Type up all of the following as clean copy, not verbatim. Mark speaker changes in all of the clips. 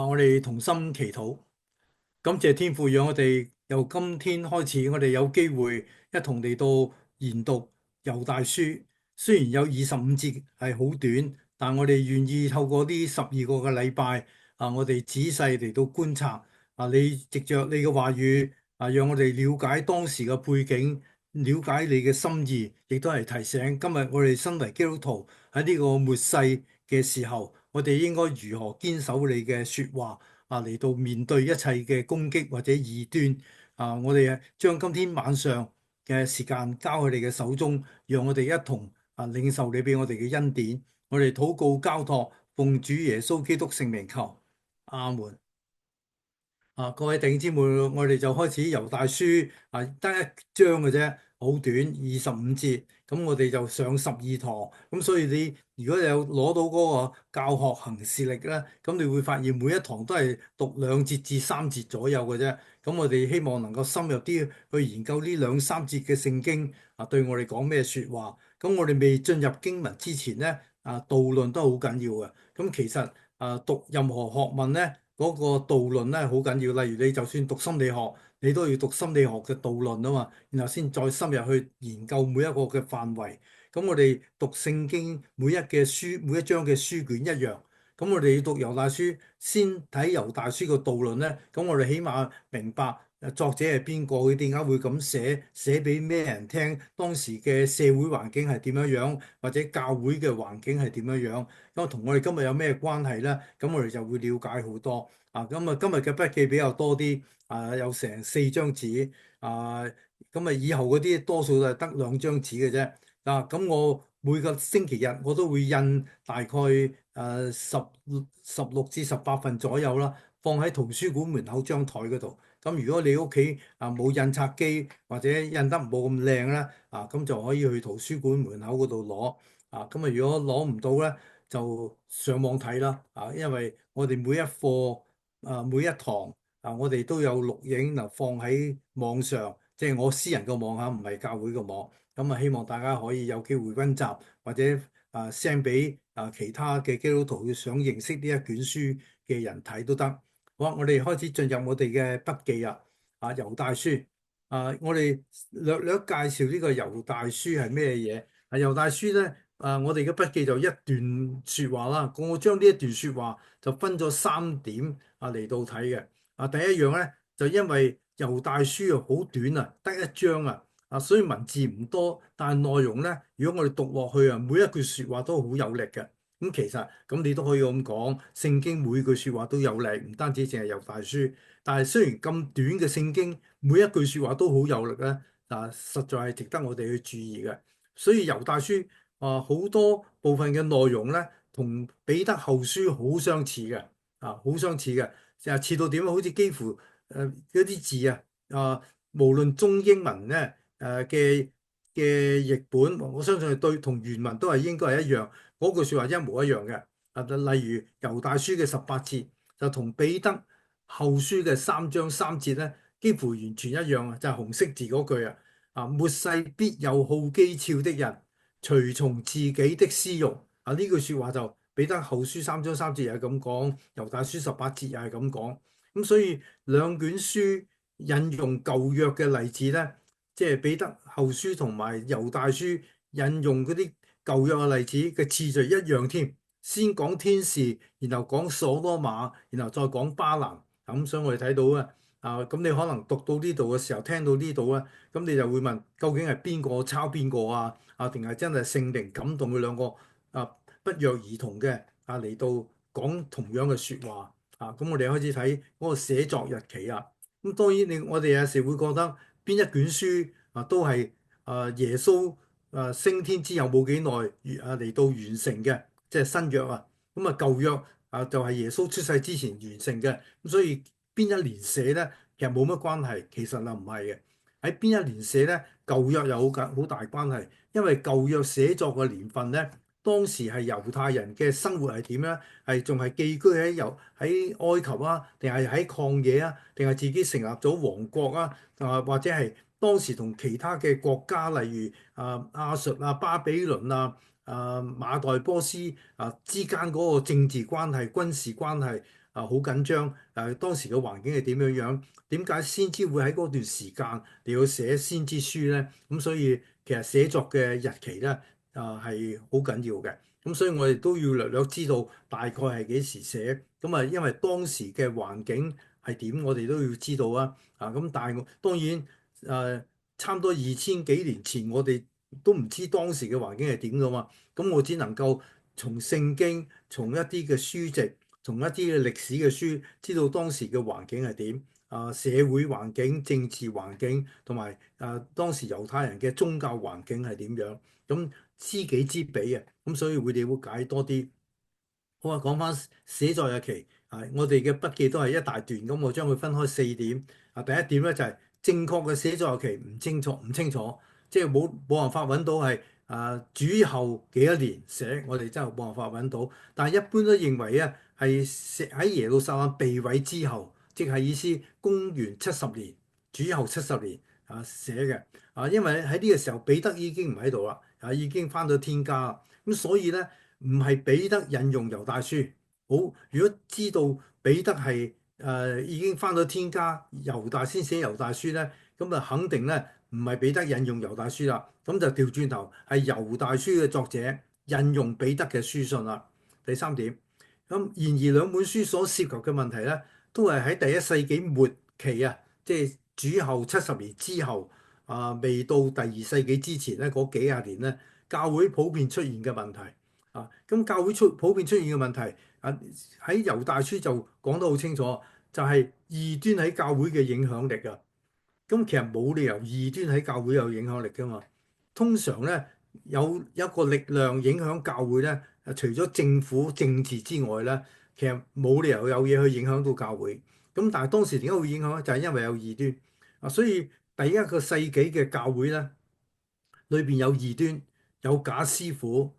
Speaker 1: 我哋同心祈禱，感謝天父，讓我哋由今天開始，我哋有機會一同嚟到研讀猶大書。雖然有25節係好短，但我哋願意透過呢12個嘅禮拜，我哋仔細嚟到觀察，你藉着你嘅話語，讓我哋了解當時嘅背景，了解你嘅心意，亦都係提醒今日我哋身為基督徒喺呢個末世嘅時候，我哋應該如何堅守你嘅説話。嚟到面對一切嘅攻擊或者異端，我哋將今天晚上嘅時間交喺你嘅手中，讓我哋一同領受你俾我哋嘅恩典。我哋禱告交託，奉主耶穌基督聖名求，阿門。各位弟兄姊妹，我哋就開始猶大書，得一章嘅啫，好短，25節。咁我哋就上12堂。咁所以你如果有攞到嗰個教學行事歷咧，咁你會發現每一堂都係讀2節至3節左右嘅啫。咁我哋希望能夠深入啲去研究呢2、3節嘅聖經，對我哋講咩説話。咁我哋未進入經文之前咧，導論都好緊要嘅。咁其實讀任何學問咧，嗰個導論咧好緊要，例如你就算讀心理學，你都要讀心理學嘅導論啊嘛，然後先再深入去研究每一個嘅範圍。咁我哋讀聖經每一章嘅書卷一樣，咁我哋要讀猶大書，先睇猶大書個導論咧，咁我哋起碼明白作者係邊個，佢點解會咁寫，寫俾咩人聽，當時嘅社會環境係點樣樣，或者教會嘅環境係點樣樣。咁同我哋今日有咩關係咧？咁我哋就會了解好多。咁今日嘅筆記比較多啲，有成4張紙。以後嗰啲多數都係得2張紙嘅啫。咁我每個星期日我都會印大概16至18份左右啦，放喺圖書館門口張台嗰度。咁如果你屋企冇印刷機或者印得冇咁靚咧，咁就可以去圖書館門口嗰度攞。如果攞唔到咧，就上網睇啦。因為我哋每一課每一堂我哋都有錄影嗱，放喺網上，即係我私人個網嚇，唔係教會個網。希望大家可以有機會溫習，或者send 俾其他嘅基督徒想認識呢一卷書嘅人睇都得。好，我哋開始進入我哋嘅筆記啊。猶大書。我哋略略介紹呢個猶大書係咩嘢。猶大書咧，我哋嘅筆記就一段説話啦。我將呢一段説話就分咗3點嚟到睇嘅。第一樣咧，就因為猶大書好短啊，得一章啊。所以文字唔多，但係內容咧，如果我哋讀落去啊，每一句説話都好有力嘅。其實咁你都可以咁講，聖經每句説話都有力，唔單止淨係猶大書。但係雖然咁短嘅聖經，每一句説話都好有力咧，實在係值得我哋去注意嘅。所以猶大書好多部分嘅內容咧，同彼得後書好相似嘅。好相似嘅，似到點啊？好似幾乎嗰啲字無論中英文咧。嘅譯本，我相信係對同原文都係應該係一樣，嗰句説話一模一樣嘅。例如猶大書嘅18節就同彼得後書嘅3章3節咧，幾乎完全一樣啊！就係紅色字嗰句末世必有好譏誚的人，隨從自己的私慾。呢句説話就彼得後書3章3節又係咁講，猶大書18節又係咁講。咁所以兩卷書引用舊約嘅例子咧。即係彼得後書同埋猶大書引用嗰啲舊約嘅例子嘅次序一樣添，先講天使，然後講所多瑪，然後再講巴蘭。所以我哋睇到咁你可能讀到呢度嘅時候，聽到呢度咁你就會問，究竟係邊個抄邊個定係真係聖靈感動佢兩個不約而同嘅嚟到講同樣嘅説話咁我哋開始睇嗰個寫作日期啊。咁當然我哋有時會覺得邊一卷書都係耶穌升天之後冇幾耐嚟到完成嘅，即係新約舊約就係耶穌出世之前完成嘅。咁所以邊一年寫咧，其實冇乜關係。其實唔係嘅，喺邊一年寫咧，舊約有好大關係，因為舊約寫作嘅年份咧，當時係猶太人嘅生活係點咧？係仲係寄居喺埃及定係喺曠野定係自己成立咗王國或者係當時同其他嘅國家，例如亞述巴比倫馬代波斯之間嗰個政治關係、軍事關係好緊張，當時嘅環境係點樣樣？點解先知會喺嗰段時間嚟到寫先知書咧？咁所以其實寫作嘅日期咧係好緊要嘅。咁所以我哋都要略略知道大概係幾時寫。咁啊，因為當時嘅環境係點，我哋都要知道啊。咁但係我當然差唔多2000幾年前，我哋都唔知當時嘅環境係點噶嘛。咁我只能夠從聖經、從一啲嘅書籍、從一啲嘅歷史嘅書，知道當時嘅環境係點。社會環境、政治環境同埋當時猶太人嘅宗教環境係點樣。咁知己知彼啊，咁所以會了解多啲。好啊，講翻寫作日期我哋嘅筆記都係一大段，咁我將佢分開4點。第一點咧就係正確嘅寫作日期唔清楚，即係冇辦法揾到係主後幾多年寫，我哋真係冇辦法揾到。但係一般都認為啊，係寫喺耶路撒冷被毀之後，即係意思公元70年，主後70年寫嘅。因為喺呢個時候彼得已經唔喺度啦，已經翻到天家啦，咁所以咧。唔係彼得引用猶大書，好，如果知道彼得係已經返到天家，猶大先寫猶大書咧，咁啊肯定咧唔係彼得引用猶大書啦，咁就調轉頭係猶大書嘅作者引用彼得嘅書信啦。第三點，咁然而兩本書所涉及嘅問題咧，都係喺第一世紀末期啊，即係主後70年之後未到第二世紀之前咧嗰幾廿年咧，教會普遍出現嘅問題。咁教會普遍出現嘅問題，喺猶大書就講得好清楚，就係異端喺教會嘅影響力啊。咁其實冇理由異端喺教會有影響力㗎嘛。通常咧有一個力量影響教會咧，除咗政府政治之外咧，其實冇理由有嘢去影響到教會。咁但係當時點解會影響咧？就係因為有異端所以第一個世紀嘅教會咧，裏邊有異端，有假師傅。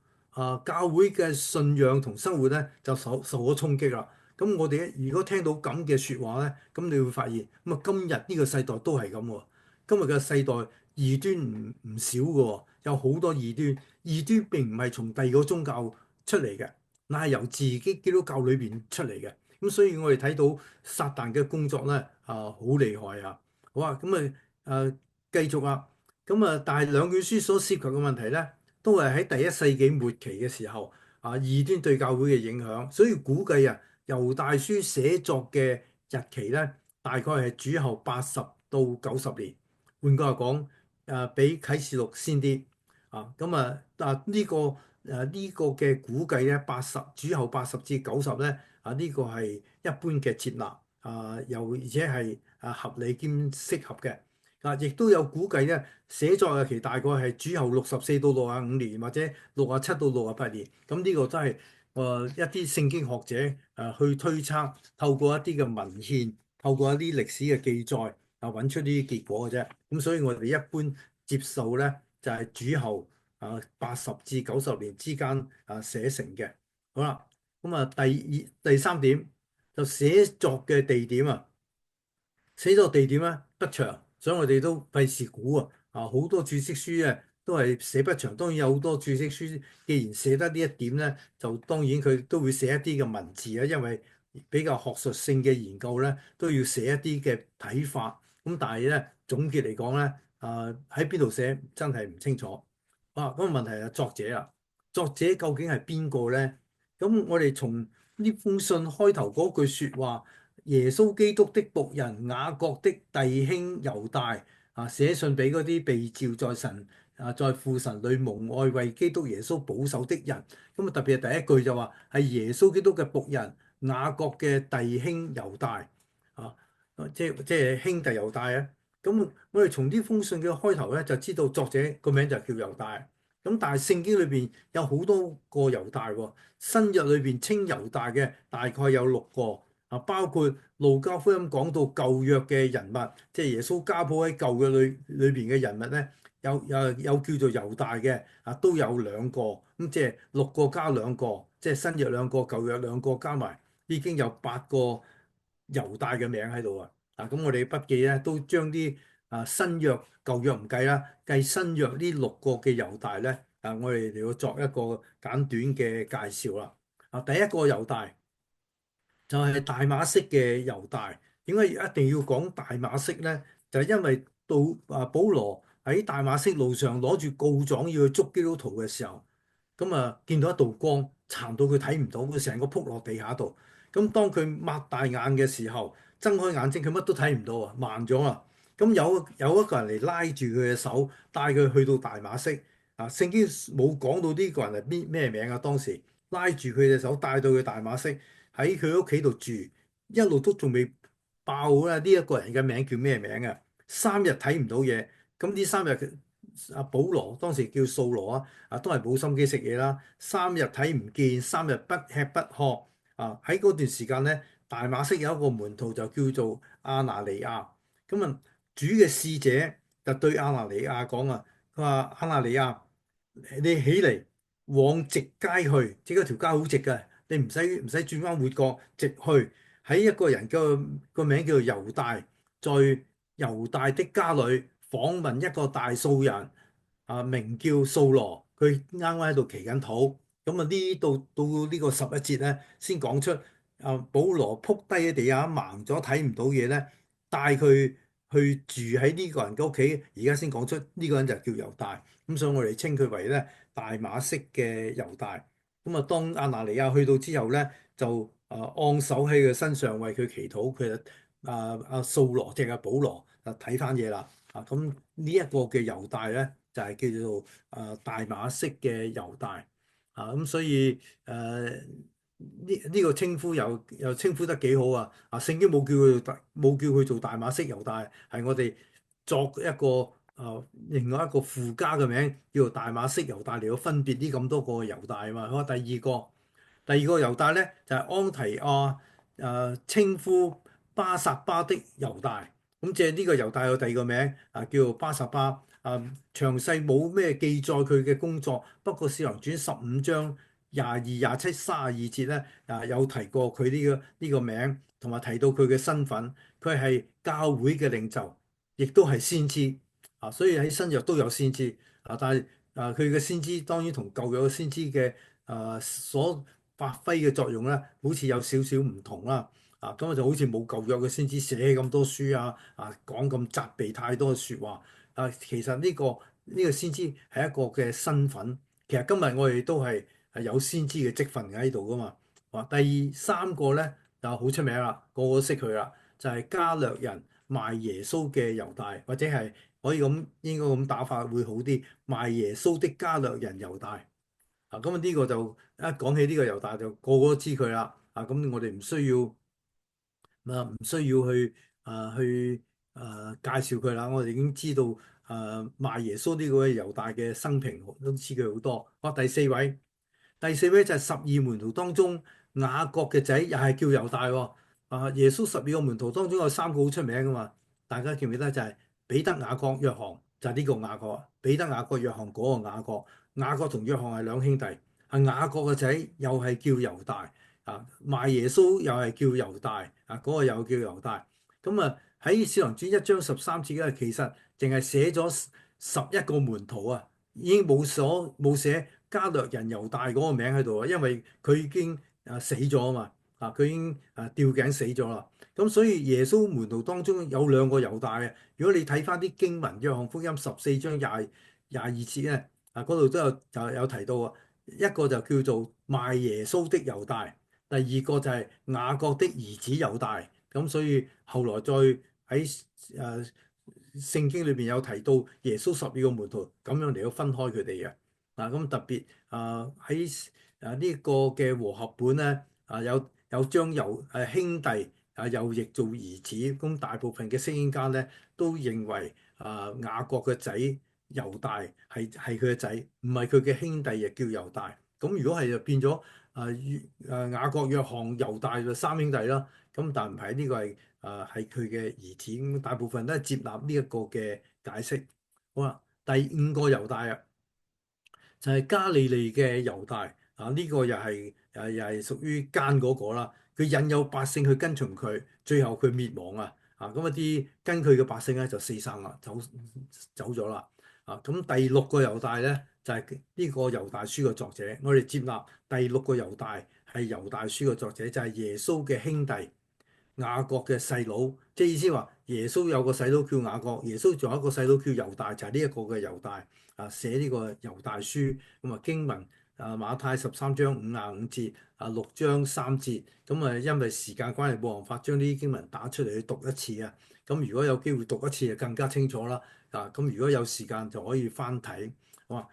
Speaker 1: 教會嘅信仰同生活咧就受咗衝擊啦。咁我哋如果聽到咁嘅説話咧，咁你會發現咁啊，今日呢個世代都係咁喎。今日嘅世代異端唔少嘅喎，有好多異端。異端並唔係從第二個宗教出嚟嘅，乃係由自己基督教裏邊出嚟嘅。咁所以我哋睇到撒旦嘅工作咧好厲害啊！好啊，咁繼續啊。咁但係兩卷書所涉及嘅問題咧，都係喺第一世紀末期嘅時候異端對教會嘅影響，所以估計猶大書寫作嘅日期咧，大概係主後80到90年。換句話講，比啟示錄先啲咁呢個嘅估計咧，主後80至90咧呢個係一般嘅接納又而且係合理兼適合嘅。亦都有估計咧，寫作日期大概係主後64到65年，或者67到68年。咁呢個都係一啲聖經學者去推測，透過一啲嘅文獻，透過一啲歷史嘅記載揾出呢啲結果嘅啫。咁所以我哋一般接受咧，就係主後80至90年之間寫成嘅。好啦，咁第三點就寫作嘅地點寫作地點咧不詳，所以我哋都費事估好多注釋書都係寫不詳。當然有好多注釋書，既然寫得呢一點咧，就當然佢都會寫一啲嘅文字因為比較學術性嘅研究咧，都要寫一啲嘅睇法。咁但係咧總結嚟講咧，喺邊度寫真係唔清楚。咁個問題係作者作者究竟係邊個咧？咁我哋從呢封信開頭嗰句説話。耶穌基督的僕人雅各的弟兄猶大寫信俾嗰啲被召在神在父神裏蒙愛為基督耶穌保守的人。咁特別係第一句就話係耶穌基督嘅僕人雅各嘅弟兄猶大即係兄弟猶大啊。咁我哋從呢封信嘅開頭咧就知道作者個名就叫猶大。咁但係聖經裏邊有好多個猶大喎，新約裏邊稱猶大嘅大概有6個。包括路加福音講到舊約嘅人物，即係耶穌家譜喺舊約裏邊嘅人物咧，有叫做猶大嘅都有2個，咁即係6個加2個，即係新約2個，舊約2個加埋，已經有8個猶大嘅名喺度啊！咁我哋筆記咧都將啲新約舊約唔計啦，計新約呢6個嘅猶大咧我哋要作一個簡短嘅介紹啦。第一個猶大。就係大馬色嘅猶大。點解一定要講大馬色咧？就係因為到保羅喺大馬色路上攞住告狀要去捉基督徒嘅時候，咁啊見到一道光，殘到佢睇唔到，佢成個仆落地下度。咁當佢擘大眼嘅時候，睜開眼睛，佢乜都睇唔到啊，盲咗啊！咁有一個人嚟拉住佢嘅手，帶佢去到大馬色。啊，聖經冇講到呢個人係咩名啊？當時拉住佢嘅手，帶到去大馬色，喺佢屋企度住，一路都仲未爆啦！呢一個人嘅名叫咩名啊？3日睇唔到嘢，咁呢3日阿保羅當時叫掃羅都係冇心機食嘢啦。3日睇唔見，3日不吃不喝。喺嗰段時間咧，大馬色有一個門徒就叫做亞拿尼亞。咁啊，主嘅使者就對亞拿尼亞講啊，佢話亞拿尼亞，你起嚟往直街去，即係條街好直嘅，你唔使轉彎抹角，直去喺一個人個名叫做猶大，在猶大的家裏訪問一個大數人，名叫掃羅，佢啱啱喺度祈緊禱。咁啊呢到呢個11節咧，先講出保羅仆低喺地下盲咗睇唔到嘢咧，帶佢去住喺呢個人嘅屋企。而家先講出呢個人就叫猶大。咁所以我哋稱佢為咧大馬色嘅猶大。咁啊，當亞拿尼亞去到之後咧，就按手喺佢身上為佢祈禱。佢掃羅即係保羅睇翻嘢啦。咁呢一個嘅猶大咧就係叫做大馬色嘅猶大。咁所以呢個稱呼又稱呼得幾好啊！聖經冇叫佢做大馬色猶大，係我哋作一個另外一個附加嘅名叫做大馬色猶大嚟到分別呢咁多個猶大啊嘛。好，第二個猶大咧就係安提亞稱呼巴撒巴的猶大。咁即係呢個猶大有第二個名叫做巴撒巴。詳細冇咩記載佢嘅工作，不過《使徒行傳》15章22、27、32節咧有提過佢呢個名，同埋提到佢嘅身份。佢係教會嘅領袖，亦都係先知。所以喺新約都有先知。但係佢嘅先知當然同舊約嘅先知嘅所發揮嘅作用咧，好似有少少唔同啦。咁就好似冇舊約嘅先知寫咁多書講咁責備太多嘅説話。其實呢個先知係一個嘅身份。其實今日我哋都係有先知嘅職分喺度噶嘛。第三個咧就好出名啦，個個都識佢啦，就係加略人賣耶穌嘅猶大，或者係可以咁應該咁打法會好啲，賣耶穌的加略人猶大。咁啊呢個就一講起呢個猶大就個個都知佢啦。咁我哋唔需要去介紹佢啦。我哋已經知道賣耶穌呢個猶大嘅生平，都知佢好多。第四位就係12門徒當中雅各嘅仔，又係叫猶大喎。耶穌12個門徒當中有3個好出名噶嘛，大家記唔記得？就係彼得、雅各、約翰，就係呢個雅各。彼得、雅各、約翰嗰個雅各。雅各同約翰係兩兄弟。雅各嘅仔又係叫猶大。賣耶穌又係叫猶大。嗰個又叫猶大。咁喺《使徒行傳》1章13節咧，其實淨係寫咗11個門徒已經冇寫加略人猶大嗰個名喺度啊，因為佢已經死咗啊嘛。佢已經吊頸死咗啦。咁所以耶穌門徒當中有2個猶大嘅。如果你睇翻啲經文，約翰福音14章廿二節咧，嗰度都有提到啊。一個就叫做賣耶穌的猶大，第二個就係雅各的兒子猶大。咁所以後來再喺聖經裏邊有提到耶穌12個門徒咁樣嚟到分開佢哋嘅。咁特別喺呢個嘅和合本咧有將兄弟又譯做兒子。咁大部分嘅聖經家咧都認為雅各嘅仔猶大係佢嘅仔，唔係佢嘅兄弟，亦叫猶大。咁如果係就變咗雅各、約翰、猶大就3兄弟啦。咁但唔係，呢個係佢嘅兒子。咁大部分都係接納呢一個嘅解釋。好啦，第5個猶大就係加利利嘅猶大。呢個又係屬於奸嗰個啦。佢引誘百姓去跟從佢，最後佢滅亡啊。咁一啲跟佢嘅百姓咧就四散啦，走咗啦。咁第6個猶大咧就係呢個猶大書嘅作者。我哋接納第6個猶大係係猶大書嘅作者，就係耶穌嘅兄弟雅各嘅細佬，即係意思話耶穌有個細佬叫雅各，耶穌仲有一個細佬叫猶大，就係呢一個嘅猶大寫呢個猶大書。咁經文馬太13章55節6章3節。咁因為時間關係冇辦法將呢啲經文打出嚟去讀一次啊。咁如果有機會讀一次就更加清楚啦。咁如果有時間就可以翻睇。好嘛？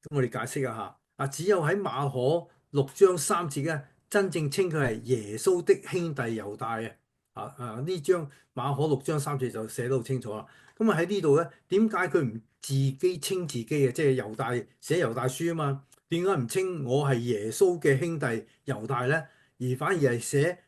Speaker 1: 咁我哋解釋一下只有喺馬可6章3節咧，真正稱佢係耶穌的兄弟猶大嘅。呢張馬可6章3節就寫得好清楚啦。咁喺呢度咧，點解佢唔自己稱自己嘅？即係猶大寫猶大書啊嘛，點解唔稱我係耶穌嘅兄弟猶大咧？而反而係寫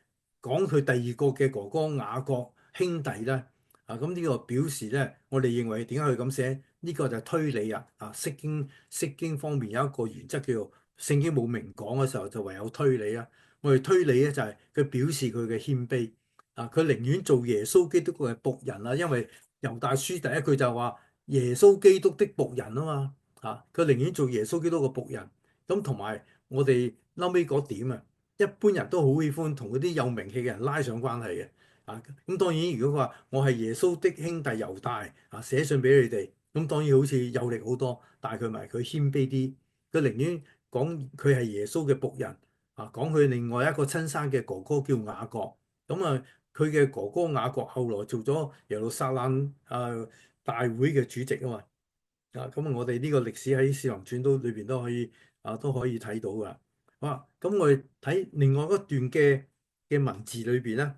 Speaker 1: 講佢第二個嘅哥哥雅各兄弟咧？咁呢個表示咧，我哋認為點解佢咁寫？呢個就係推理啊！釋經方面有一個原則叫做聖經冇明講嘅時候，就唯有推理啦。我哋推理咧就係佢表示佢嘅謙卑。佢寧願做耶穌基督嘅僕人啦，因為猶大書第一句就話耶穌基督的僕人啊嘛。佢寧願做耶穌基督嘅僕人。咁同埋我哋嬲尾嗰點啊，一般人都好喜歡同嗰啲有名氣嘅人拉上關係嘅。咁當然如果佢話我係耶穌的兄弟猶大寫信俾你哋，咁當然好似有力好多，但係佢咪佢謙卑啲，佢寧願講佢係耶穌嘅僕人講佢另外一個親生嘅哥哥叫雅各。咁佢嘅哥哥雅各後來做咗耶路撒冷大會嘅主席啊嘛。咁我哋呢個歷史喺《使徒行傳》裏邊都可以睇到噶。咁我哋睇另外一段嘅文字裏邊咧，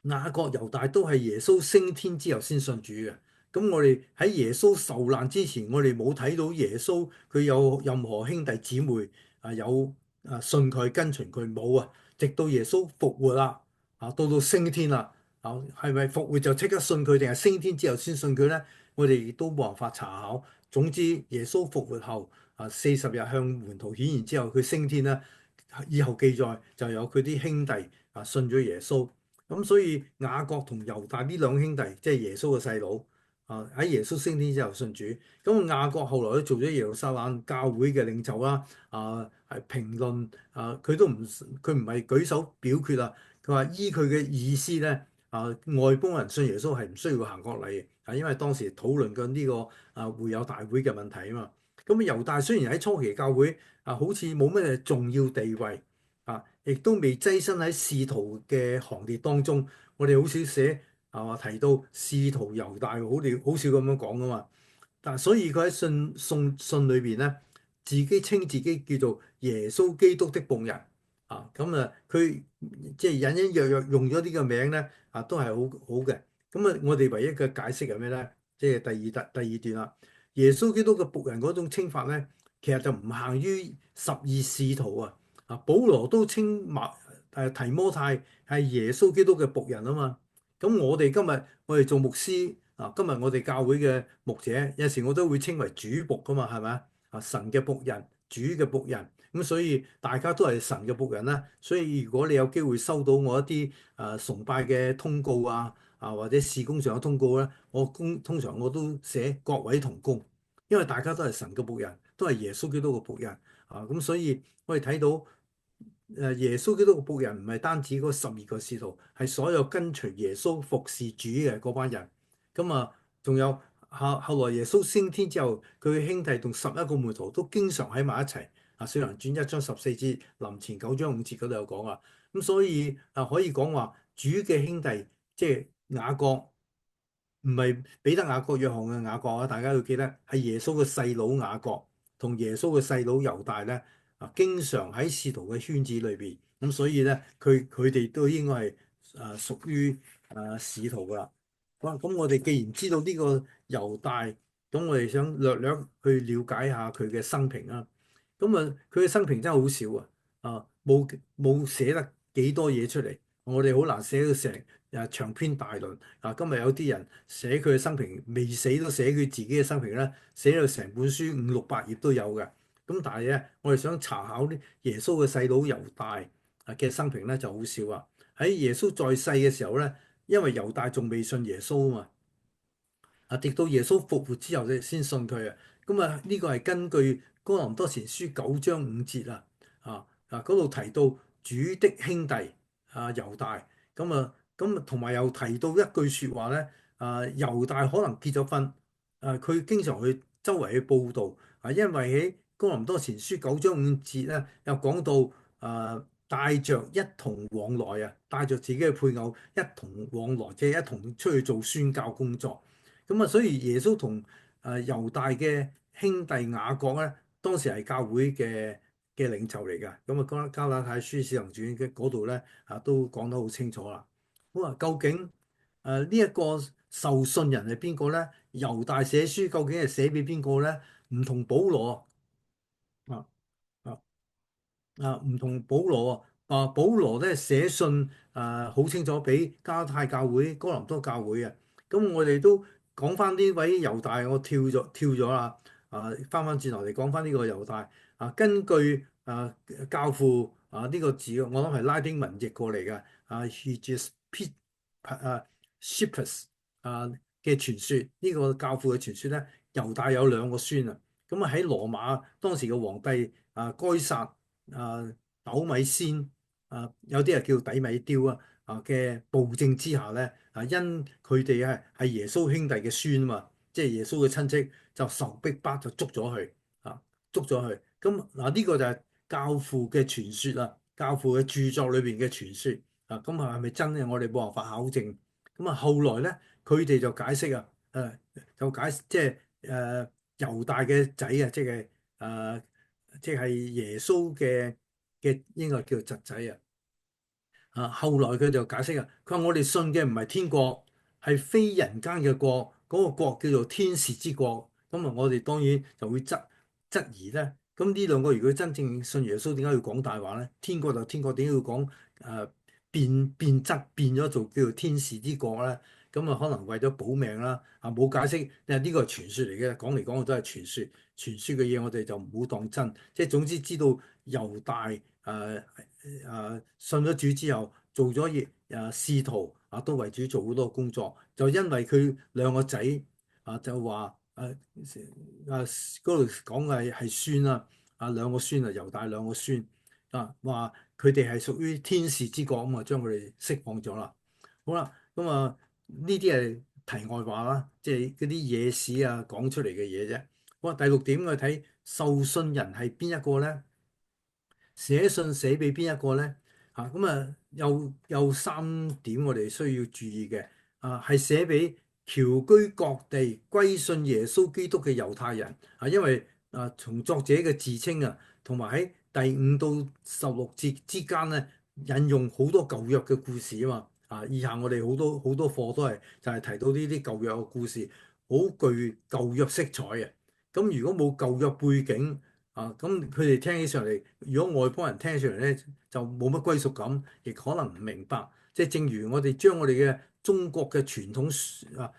Speaker 1: 雅各猶大都係耶穌升天之後先信主嘅。咁我哋喺耶穌受難之前，我哋冇睇到耶穌佢有任何兄弟姊妹有信佢跟隨佢，冇啊。直到耶穌復活啦到升天啦係咪復活就即刻信佢，定係升天之後先信佢咧？我哋亦都冇辦法查考。總之耶穌復活後40日向門徒顯現之後，佢升天啦。以後記載就有佢啲兄弟信咗耶穌。咁所以雅各同猶大呢兩兄弟，即係耶穌嘅細佬喺耶穌升天之後信主。咁雅各後來都做咗耶路撒冷教會嘅領袖啦。係評論佢唔係舉手表決啊。佢話依佢嘅意思咧外邦人信耶穌係唔需要行割禮嘅因為當時討論緊呢個會友大會嘅問題啊嘛。咁猶大雖然喺初期教會好似冇咩重要地位亦都未躋身喺使徒嘅行列當中。我哋好少寫提到使徒猶大，好少咁樣講噶嘛。但所以佢喺信裏邊咧，自己稱自己叫做耶穌基督的僕人咁佢即係隱隱約約用咗呢個名咧都係好好嘅。咁我哋唯一嘅解釋係咩咧？即係第二段啦。耶穌基督嘅僕人嗰種稱法咧，其實就唔限於12使徒保羅都稱提摩太係耶穌基督嘅僕人啊嘛。咁我哋做牧師今日我哋教會嘅牧者有時我都會稱為主僕噶嘛，係咪神嘅僕人，主嘅僕人。咁所以大家都係神嘅僕人啦。所以如果你有機會收到我一啲崇拜嘅通告或者事工上嘅通告咧，通常我都寫各位同工，因為大家都係神嘅僕人，都係耶穌基督嘅僕人咁所以我哋睇到耶穌基督嘅僕人唔係單止嗰12個使徒，係所有跟隨耶穌服侍主嘅嗰班人。咁仲有後來耶穌升天之後，佢嘅兄弟同11個門徒都經常喺埋一齊。使徒行傳1章14節，林前9章5節嗰度有講咁所以可以講話主嘅兄弟即係雅各，唔係彼得、雅各、約翰嘅雅各大家要記得係耶穌嘅細佬雅各同耶穌嘅細佬猶大咧經常喺使徒嘅圈子裏邊。咁所以咧佢哋都應該係屬於使徒噶啦。咁我哋既然知道呢個猶大，咁我哋想略略去了解下佢嘅生平啦。佢嘅生平真係好少冇寫得幾多嘢出嚟。我哋好難寫到成長篇大論今日有啲人寫佢嘅生平，未死都寫佢自己嘅生平啦，寫到成本書500-600頁都有嘅。咁但係咧，我哋想查考啲耶穌嘅細佬猶大嘅生平咧就好少喺耶穌在世嘅時候咧，因為猶大仲未信耶穌啊嘛。直到耶穌復活之後咧，先信佢呢個係根據哥林多前書9章5節嗰度提到主的兄弟猶大，咁同埋又提到一句説話咧，猶大可能結咗婚，佢經常去周圍去報道，因為喺哥林多前書9章5節咧，又講到帶着一同往來帶着自己嘅配偶一同往來，即係一同出去做宣教工作。咁所以耶穌同猶大嘅兄弟雅各咧，當時係教會嘅領袖嚟㗎。咁加拉太書使徒行傳嘅嗰度咧都講得好清楚啦。好啊，究竟呢一個受信人係邊個咧？猶大寫書究竟係寫俾邊個咧？唔同保羅啊啊唔同保羅保羅咧寫信好清楚俾加拉太教會、哥林多教會啊。咁我哋都講翻呢位猶大，我跳咗啦。翻轉頭嚟講翻呢個猶大根據教父呢個字，我諗係拉丁文譯過嚟嘅Hegesippus 嘅傳說，呢個教父嘅傳說咧，猶大有兩個孫啊。咁喺羅馬當時嘅皇帝該撒斗米先有啲係叫底米丟嘅暴政之下咧因佢哋係耶穌兄弟嘅孫啊嘛，即係耶穌嘅親戚，就受逼迫就捉咗佢捉咗佢。咁呢個就係教父嘅傳說啦，教父嘅著作裏邊嘅傳說咁係咪真嘅？我哋冇辦法考證。咁後來咧，佢哋就解釋即係猶大嘅仔即係耶穌嘅應該叫侄仔後來佢就解釋佢話我哋信嘅唔係天國，係非人間嘅國，嗰個國叫做天使之國。咁我哋當然就會質疑咧。咁呢兩個如果真正信耶穌，點解要講大話咧？天國就天國，點解要講變質變咗做叫做天使之國咧？咁可能為咗保命啦冇解釋。呢個係傳說嚟嘅，講嚟講去都係傳說。傳說嘅嘢我哋就唔好當真。即係總之知道猶大信咗主之後，做咗使徒都為主做好多工作。就因為佢兩個仔就話嗰度講嘅係孫啦，兩個孫猶大兩個孫話佢哋係屬於天使之國咁將佢哋釋放咗啦。好啦，咁呢啲係題外話啦，即係嗰啲野史講出嚟嘅嘢啫。好，第六點我哋睇受信人係邊一個咧？寫信寫俾邊一個咧？有三點我哋需要注意嘅係寫俾僑居各地歸信耶穌基督嘅猶太人因為從作者嘅自稱同埋喺第5到16節之間咧引用好多舊約嘅故事啊嘛以下我哋好多好多課都係就係提到呢啲舊約嘅故事，好具舊約色彩嘅。咁如果冇舊約背景咁佢哋聽起上嚟，如果外邦人聽起上嚟咧，就冇乜歸屬感，亦可能唔明白。即係正如我哋將我哋嘅中國嘅傳統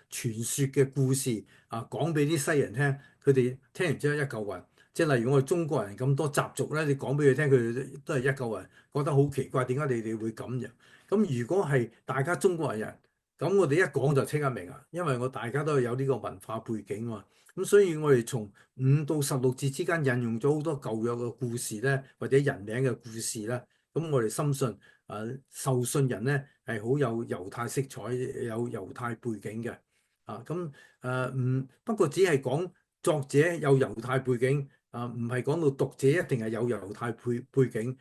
Speaker 1: 傳說嘅故事講俾啲西人聽，佢哋聽完之後一嚿雲。即係例如我哋中國人咁多習俗咧，你講俾佢聽，佢哋都係一嚿雲，覺得好奇怪，點解你哋會咁樣？咁如果係大家中國人，咁我哋一講就即刻明啊，因為大家都係有呢個文化背景嘛。咁所以我哋從5到16節之間引用咗好多舊約嘅故事咧，或者人名嘅故事咧。咁我哋深信受信人咧係好有猶太色彩、有猶太背景嘅不過只係講作者有猶太背景唔係講到讀者一定係有猶太背景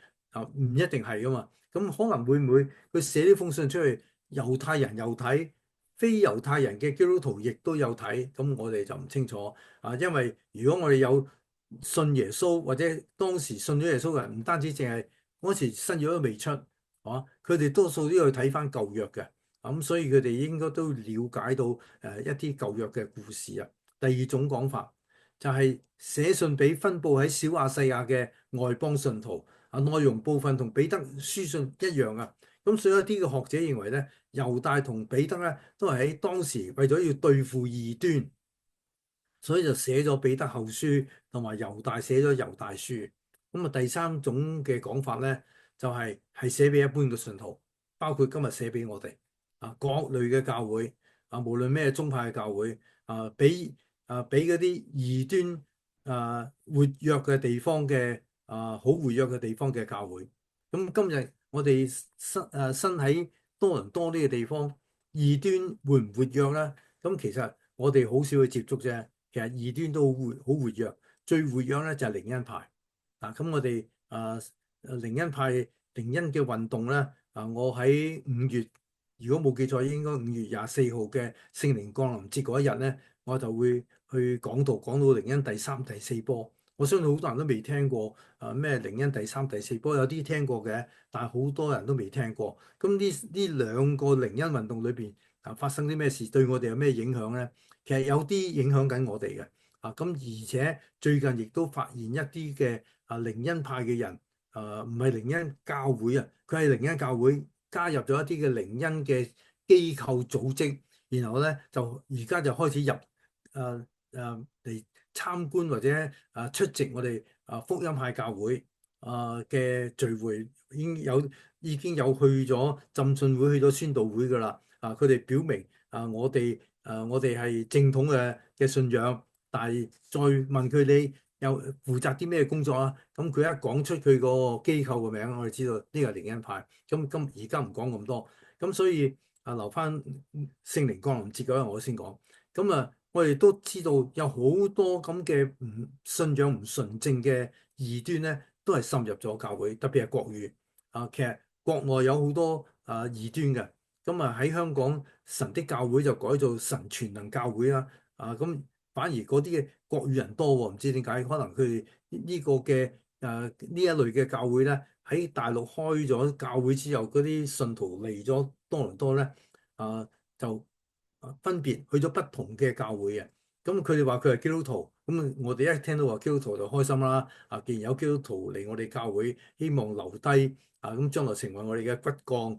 Speaker 1: 唔一定係噶嘛。咁可能會唔會佢寫呢封信出去，猶太人又睇？非猶太人嘅基督徒亦都有睇，咁我哋就唔清楚因為如果我哋有信耶穌或者當時信咗耶穌嘅人，唔單止淨係嗰時新約都未出，佢哋多數都要睇翻舊約嘅，咁所以佢哋應該都了解到一啲舊約嘅故事啊。第二種講法就係寫信俾分佈喺小亞細亞嘅外邦信徒內容部分同彼得書信一樣咁所以一啲嘅學者認為咧，猶大同彼得咧都係喺當時為咗要對付異端，所以就寫咗彼得後書，同埋猶大寫咗猶大書。第三種嘅講法咧，就係寫俾一般嘅信徒，包括今日寫俾我哋各類嘅教會無論咩宗派嘅教會俾嗰啲異端活躍嘅地方嘅好活躍嘅地方嘅教會。咁今日我哋身喺多倫多呢個地方，異端活唔活躍咧？咁其實我哋好少去接觸啫。其實異端都好活躍，最活躍咧就係靈恩派。咁我哋靈恩派靈恩嘅運動咧，我喺5月，如果冇記錯，應該5月24號嘅聖靈降臨節嗰一日咧，我就會去講道，講到靈恩第三、第四波。我相信好多人都未聽過咩靈恩第三、第四波，有啲聽過嘅，但係好多人都未聽過。咁呢兩個靈恩運動裏邊發生啲咩事，對我哋有咩影響咧？其實有啲影響緊我哋嘅。咁而且最近亦都發現一啲嘅靈恩派嘅人，唔係靈恩教會啊，佢係靈恩教會加入咗一啲嘅靈恩嘅機構組織，然後咧就而家就開始入嚟參觀或者出席我哋福音派教會嘅聚會，已經有去咗浸信會，去咗宣道會㗎啦。佢哋表明我哋係正統嘅信仰。但係再問佢你有負責啲咩工作啊？咁佢一講出佢個機構個名，我哋知道呢個係靈恩派。咁而家唔講咁多，咁所以留翻聖靈降臨節嗰日我先講。我哋都知道有好多咁嘅信仰唔純正嘅異端咧，都係滲入咗教會，特別係國語。其實國內有好多異端嘅。喺香港神的教會就改做神全能教會啦。咁反而嗰啲嘅國語人多喎，唔知點解，可能佢哋呢個嘅呢一類嘅教會咧，喺大陸開咗教會之後，嗰啲信徒嚟咗多倫多咧，就分別去咗不同嘅教會嘅。咁佢哋話佢係基督徒，咁我哋一聽到話基督徒就開心啦。既然有基督徒嚟我哋教會，希望留低咁將來成為我哋嘅骨幹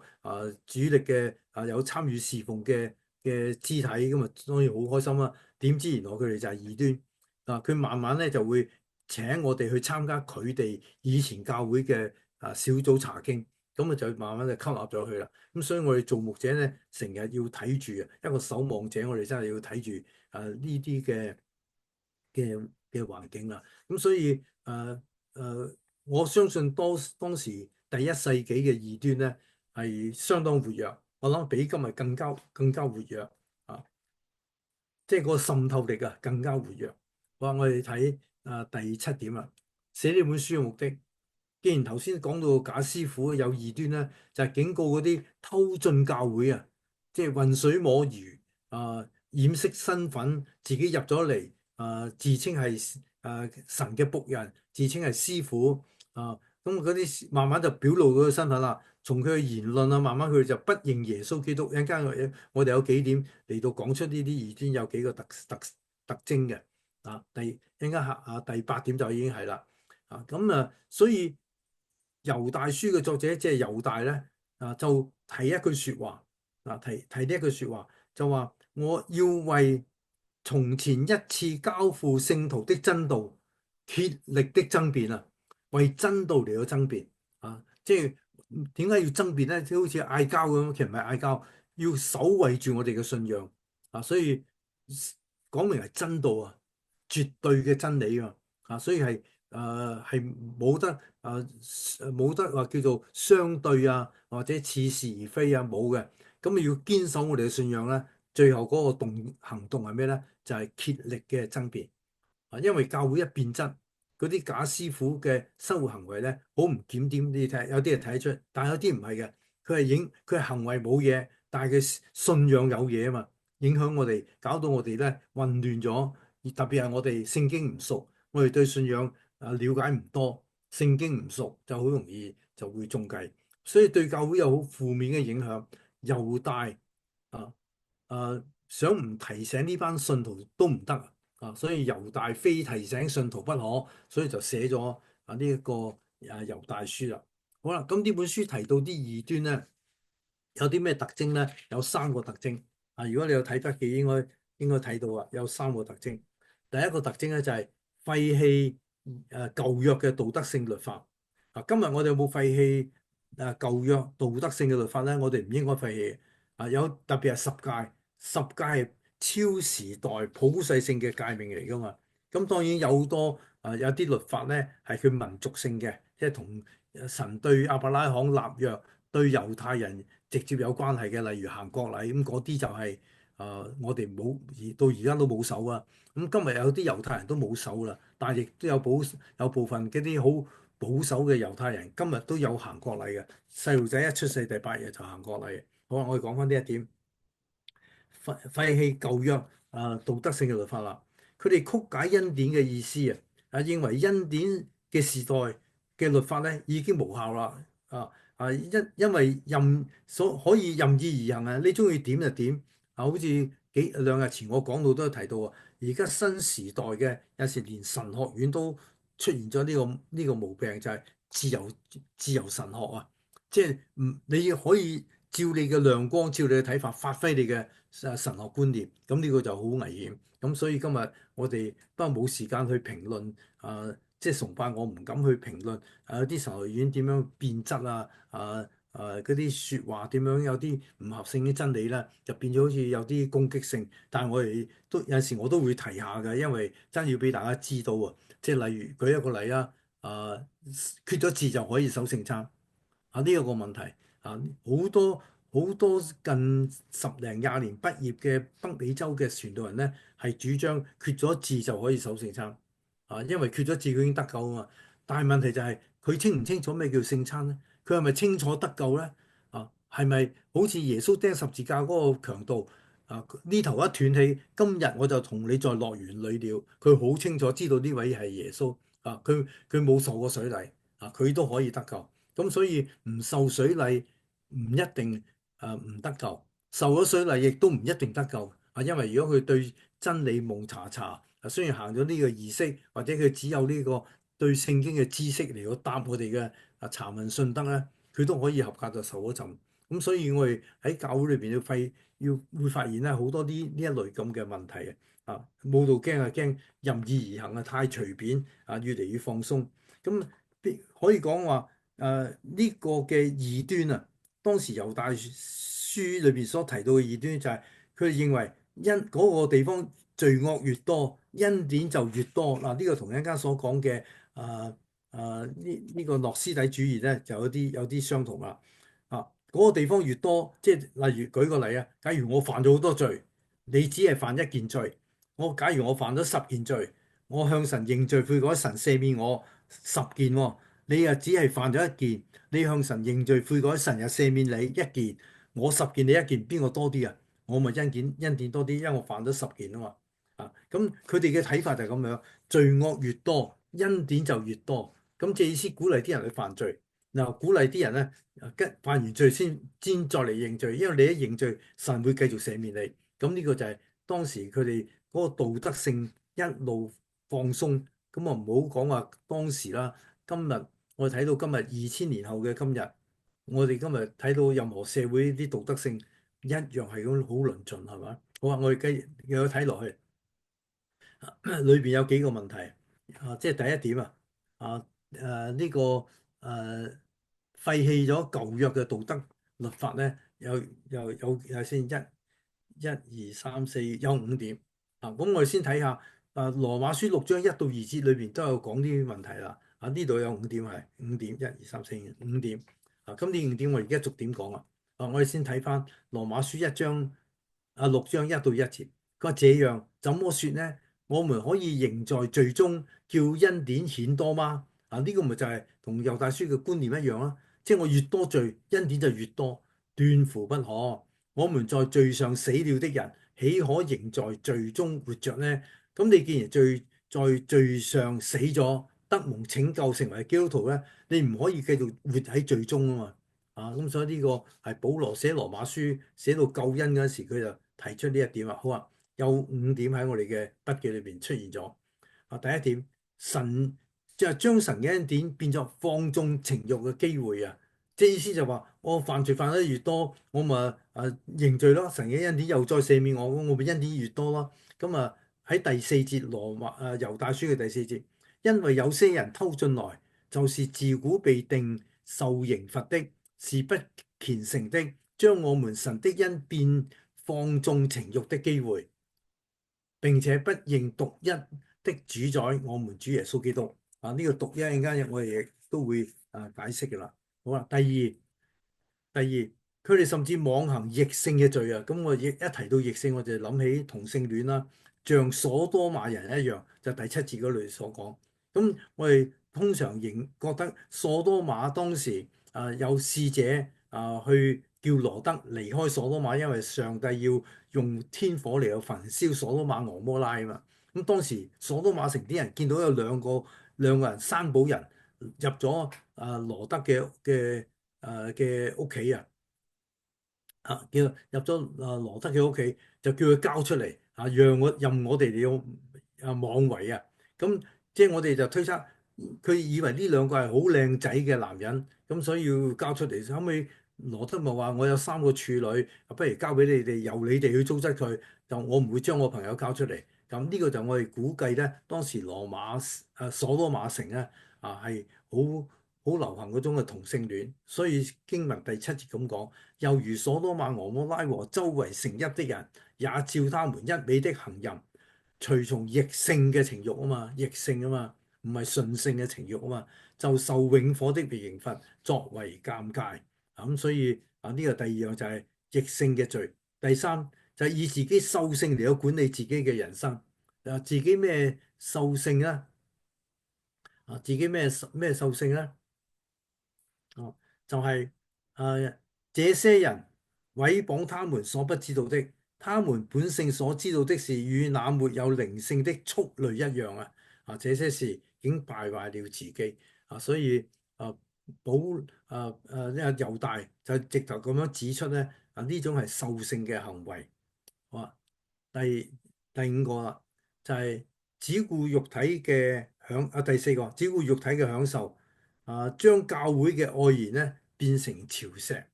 Speaker 1: 主力嘅有參與侍奉嘅肢體，咁當然好開心啦。點知原來佢哋就係異端佢慢慢咧就會請我哋去參加佢哋以前教會嘅小組查經，咁就慢慢就吸納咗佢啦。咁所以我哋做牧者咧，成日要睇住一個守望者，我哋真係要睇住呢啲嘅環境啦。咁所以我相信當時第一世紀嘅異端咧係相當活躍，我諗比今日更加活躍啊！即係個滲透力更加活躍。我哋睇第7點啦，寫呢本書嘅目的。既然頭先講到假師傅有異端咧，就係警告嗰啲偷進教會即係渾水摸魚掩飾身份，自己入咗嚟自稱係神嘅僕人，自稱係師傅咁嗰啲慢慢就表露嗰個身份啦。從佢嘅言論慢慢佢就不認耶穌基督。一陣間我哋有幾點嚟到講出呢啲異端有幾個特徵嘅一陣間第8點就已經係啦所以猶大書嘅作者即係猶大咧就提一句説話提呢一句説話就話我要為從前一次交付聖徒的真道竭力的爭辯為真道嚟到爭辯即係點解要爭辯咧？即好似嗌交咁，其實唔係嗌交，要守衛住我哋嘅信仰所以講明係真道絕對嘅真理所以係冇得話叫做相對或者似是而非冇嘅。咁要堅守我哋嘅信仰咧，最後嗰個行動係咩咧？就係竭力嘅爭辯因為教會一變質，嗰啲假師傅嘅生活行為咧，好唔檢點。你睇有啲人睇得出，但係有啲唔係嘅。佢係行為冇嘢，但係佢信仰有嘢影響我哋，搞到我哋咧混亂咗。特別係我哋聖經唔熟，我哋對信仰了解唔多，聖經唔熟就好容易就會中計，所以對教會有好負面嘅影響。猶大啊想唔提醒呢班信徒都唔得所以猶大非提醒信徒不可，所以就寫咗呢一個猶大書啦。好啦，咁呢本書提到啲異端咧，有啲咩特徵咧？有3個特徵如果你有睇筆記，應該睇到有3個特徵。第一個特徵咧就係廢棄舊約嘅道德性律法今日我哋有冇廢棄舊約道德性嘅律法咧？我哋唔應該廢棄有特別係十誡係超時代普世性嘅誡命嚟噶嘛。咁當然有好多有啲律法咧係佢民族性嘅，即係同神對亞伯拉罕立約，對猶太人直接有關係嘅，例如行國禮咁嗰啲就係、我哋冇到而家都冇守啊。咁今日有啲猶太人都冇守啦，但係亦都有部分嗰啲好保守嘅猶太人今日都有行國禮嘅。細路仔一出世第8日就行國禮。好啦，我哋講翻呢一點。廢棄舊約道德性嘅律法啦，佢哋曲解恩典嘅意思認為恩典嘅時代嘅律法咧已經無效啦。因為可以任意而行啊，你中意點就點好似兩日前我講到都有提到啊，而家新時代嘅有時連神學院都出現咗呢個毛病，就係自由神學啊，即係你可以照你嘅亮光，照你嘅睇法，發揮你嘅神學觀念，咁呢個就好危險。咁所以今日我哋不過冇時間去評論即係崇拜，我唔敢去評論有啲神學院點樣變質嗰啲説話點樣有啲唔合聖經真理啦，就變咗好似有啲攻擊性。但係我哋都有陣時我都會提下嘅，因為真要俾大家知道啊。即係例如舉一個例啦，缺咗字就可以守聖餐呢一個問題好多好多近10零20年畢業嘅北美洲嘅傳道人咧，係主張缺咗字就可以守聖餐因為缺咗字佢已經得救啊嘛。但係問題就係佢清唔清楚咩叫聖餐咧？佢係咪清楚得救咧？係咪好似耶穌釘十字架嗰個強盜呢頭一斷氣，今日我就同你在樂園裏了。佢好清楚知道呢位係耶穌佢冇受過水禮佢都可以得救。咁所以唔受水禮唔一定唔得救，受咗水禮亦都唔一定得救因為如果佢對真理蒙查查雖然行咗呢個儀式，或者佢只有呢個對聖經嘅知識嚟到答我哋嘅查問信德咧，佢都可以合格就受咗浸。咁所以我哋喺教會裏邊會發現咧好多呢一類咁嘅問題冇到驚任意而行太隨便越嚟越放鬆。咁可以講話呢個嘅異端當時猶大書裏邊所提到嘅異端就係佢哋認為因嗰個地方罪惡越多，恩典就越多呢個同一陣間所講嘅呢個諾斯底主義咧就有啲相同啦嗰個地方越多，即係例如舉個例假如我犯咗好多罪，你只係犯一件罪，假如我犯咗10件罪，我向神認罪悔改，神赦免我10件你又只係犯咗一件，你向神認罪悔改，神又赦免你一件，我10件你一件，邊個多啲我咪恩典多啲，因為我犯咗10件啊嘛。咁佢哋嘅睇法就係咁樣，罪惡越多，恩典就越多。咁即係意思鼓勵啲人去犯罪。嗱，鼓勵啲人咧，犯完罪先再嚟認罪，因為你一認罪，神會繼續赦免你。咁呢個就係當時佢哋嗰個道德性一路放鬆。咁啊，唔好講話當時啦，今日我哋睇到今日2000年後嘅今日，我哋今日睇到任何社會啲道德性一樣係咁好論盡，係嘛？好啊，我哋繼續睇落去。裏邊有幾個問題即係第一點呢個廢棄咗舊約嘅道德律法咧，有先一二三四有5點咁我哋先睇下羅馬書6章1到2節裏邊都有講呢啲問題啦呢度有5點係1、2、3、4、5點咁呢5點我而家逐點講我哋先睇翻羅馬書6章1到1節，佢話這樣怎麼說呢？我們可以仍在罪中叫恩典顯多嗎？呢個咪就係同猶大書嘅觀念一樣啦。即係我越多罪，恩典就越多，斷乎不可。我們在罪上死了的人，豈可仍在罪中活着呢？咁你既然在罪上死咗，得蒙拯救成為基督徒咧，你唔可以繼續活喺罪中啊嘛。咁所以呢個係保羅寫羅馬書寫到救恩嗰時，佢就提出呢一點好有5點喺我哋嘅筆記裏邊出現咗。第一點，神就係將神嘅恩典變作放縱情慾嘅機會即係意思就話我犯罪犯得越多，我咪認罪咯。神嘅恩典又再赦免我，我咪恩典越多咯。咁喺第4節猶大書嘅第4節，因為有些人偷進來，就是自古被定受刑罰的，是不虔誠的，將我們神的恩變放縱情慾的機會。並且不認獨一的主宰，我們主耶穌基督。呢個獨一陣間我哋亦都會解釋嘅啦。好啦，第二，佢哋甚至妄行逆性嘅罪啊！咁我一提到逆性，我就諗起同性戀啦，像所多瑪人一樣，就第七節嗰類所講。咁我哋通常認覺得所多瑪當時有使者去叫羅德離開所多瑪，因為上帝要用天火嚟到焚燒所多瑪俄摩拉啊嘛。咁當時所多瑪城啲人見到有兩個人生保人入咗羅德嘅屋企啊，叫入咗羅德嘅屋企，就叫佢交出嚟任我哋要妄為啊！咁即係我哋就推測佢以為呢兩個係好靚仔嘅男人，咁所以要交出嚟。後尾羅德咪話：我有三個處女，不如交俾你哋，由你哋去糟質佢，就我唔會將我朋友交出嚟。咁呢個就我哋估計咧，當時所多瑪城咧係好流行嗰種嘅同性戀，所以經文第七節咁講。又如所多瑪俄摩拉和周圍城邑的人，也照他們一味的行淫，隨從逆性嘅情慾啊嘛，逆性啊嘛，唔係順性嘅情慾啊嘛，就受永火的被刑罰，作為鑑戒。咁所以呢個第二樣就係逆性嘅罪。第三就係以自己獸性嚟到管理自己嘅人生。自己咩獸性咧？自己咩獸性咧？哦，就係這些人毀謗他們所不知道的，他們本性所知道的事與那沒有靈性的畜類一樣啊！這些事已經敗壞了自己所以保呢個猶大就直頭咁樣指出咧呢種係獸性嘅行為。好啊，第五個啦，就係只顧肉體嘅第四個只顧肉體嘅享受。將教會嘅愛筵咧變成礁石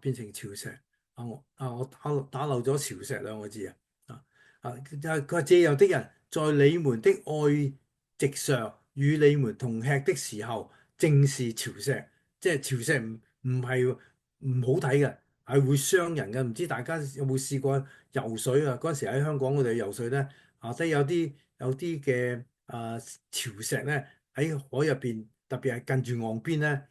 Speaker 1: 變成礁石我打漏咗礁石兩個字就係佢話這樣的人，在你們的愛席上與你們同吃的時候，正是礁石，即係礁石唔係唔好睇嘅，係會傷人嘅。唔知大家有冇試過游水啊？嗰陣時喺香港我哋游水咧即係有啲嘅礁石咧喺海入邊。特別係近住岸邊咧，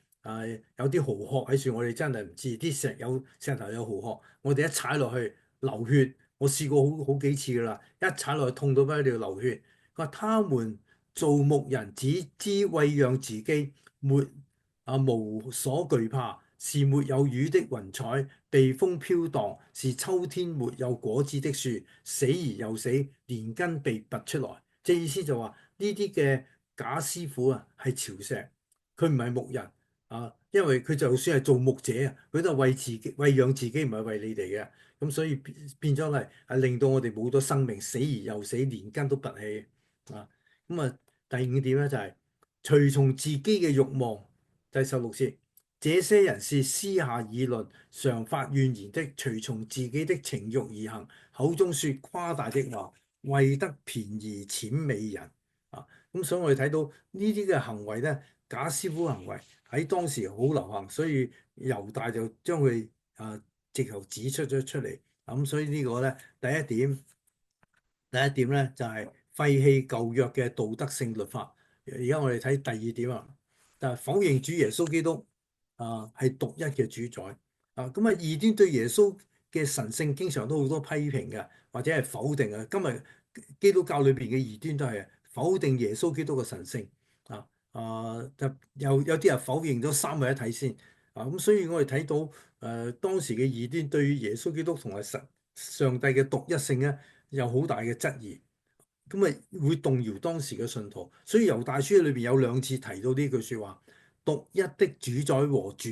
Speaker 1: 有啲蠔殼喺處，我哋真係唔知啲石頭有蠔殼，我哋一踩落去流血，我試過好幾次㗎啦，一踩落去痛到不得了流血。佢話：他們做牧人只知餵養自己，無所懼怕，是沒有雨的雲彩，被風飄蕩，是秋天沒有果子的樹，死而又死，連根被拔出來。即係意思就話呢啲嘅假師傅係礁石，佢唔係牧人因為佢就算係做牧者佢都係為自己餵養自己，唔係為你哋嘅。咁所以變咗係令到我哋冇咗生命，死而又死，連根都拔起咁第五點咧就係隨從自己嘅慾望。第16節，這些人是私下議論，常發怨言的，隨從自己的情慾而行，口中說誇大的話，為得便宜諂媚人咁所以我哋睇到呢啲嘅行為咧，假師傅行為喺當時好流行，所以猶大就將佢直頭指出咗出嚟咁所以呢個咧第一點咧就係廢棄舊約嘅道德性律法。而家我哋睇第二點但係否認主耶穌基督係獨一嘅主宰咁異端對耶穌嘅神性經常都好多批評嘅，或者係否定啊。今日基督教裏邊嘅異端都係否定耶穌基督嘅神性就有啲人否認咗三位一體先咁所以我哋睇到當時嘅異端對於耶穌基督同埋上帝嘅獨一性咧有好大嘅質疑。咁會動搖當時嘅信徒，所以猶大書裏邊有兩次提到呢句説話：獨一的主宰和主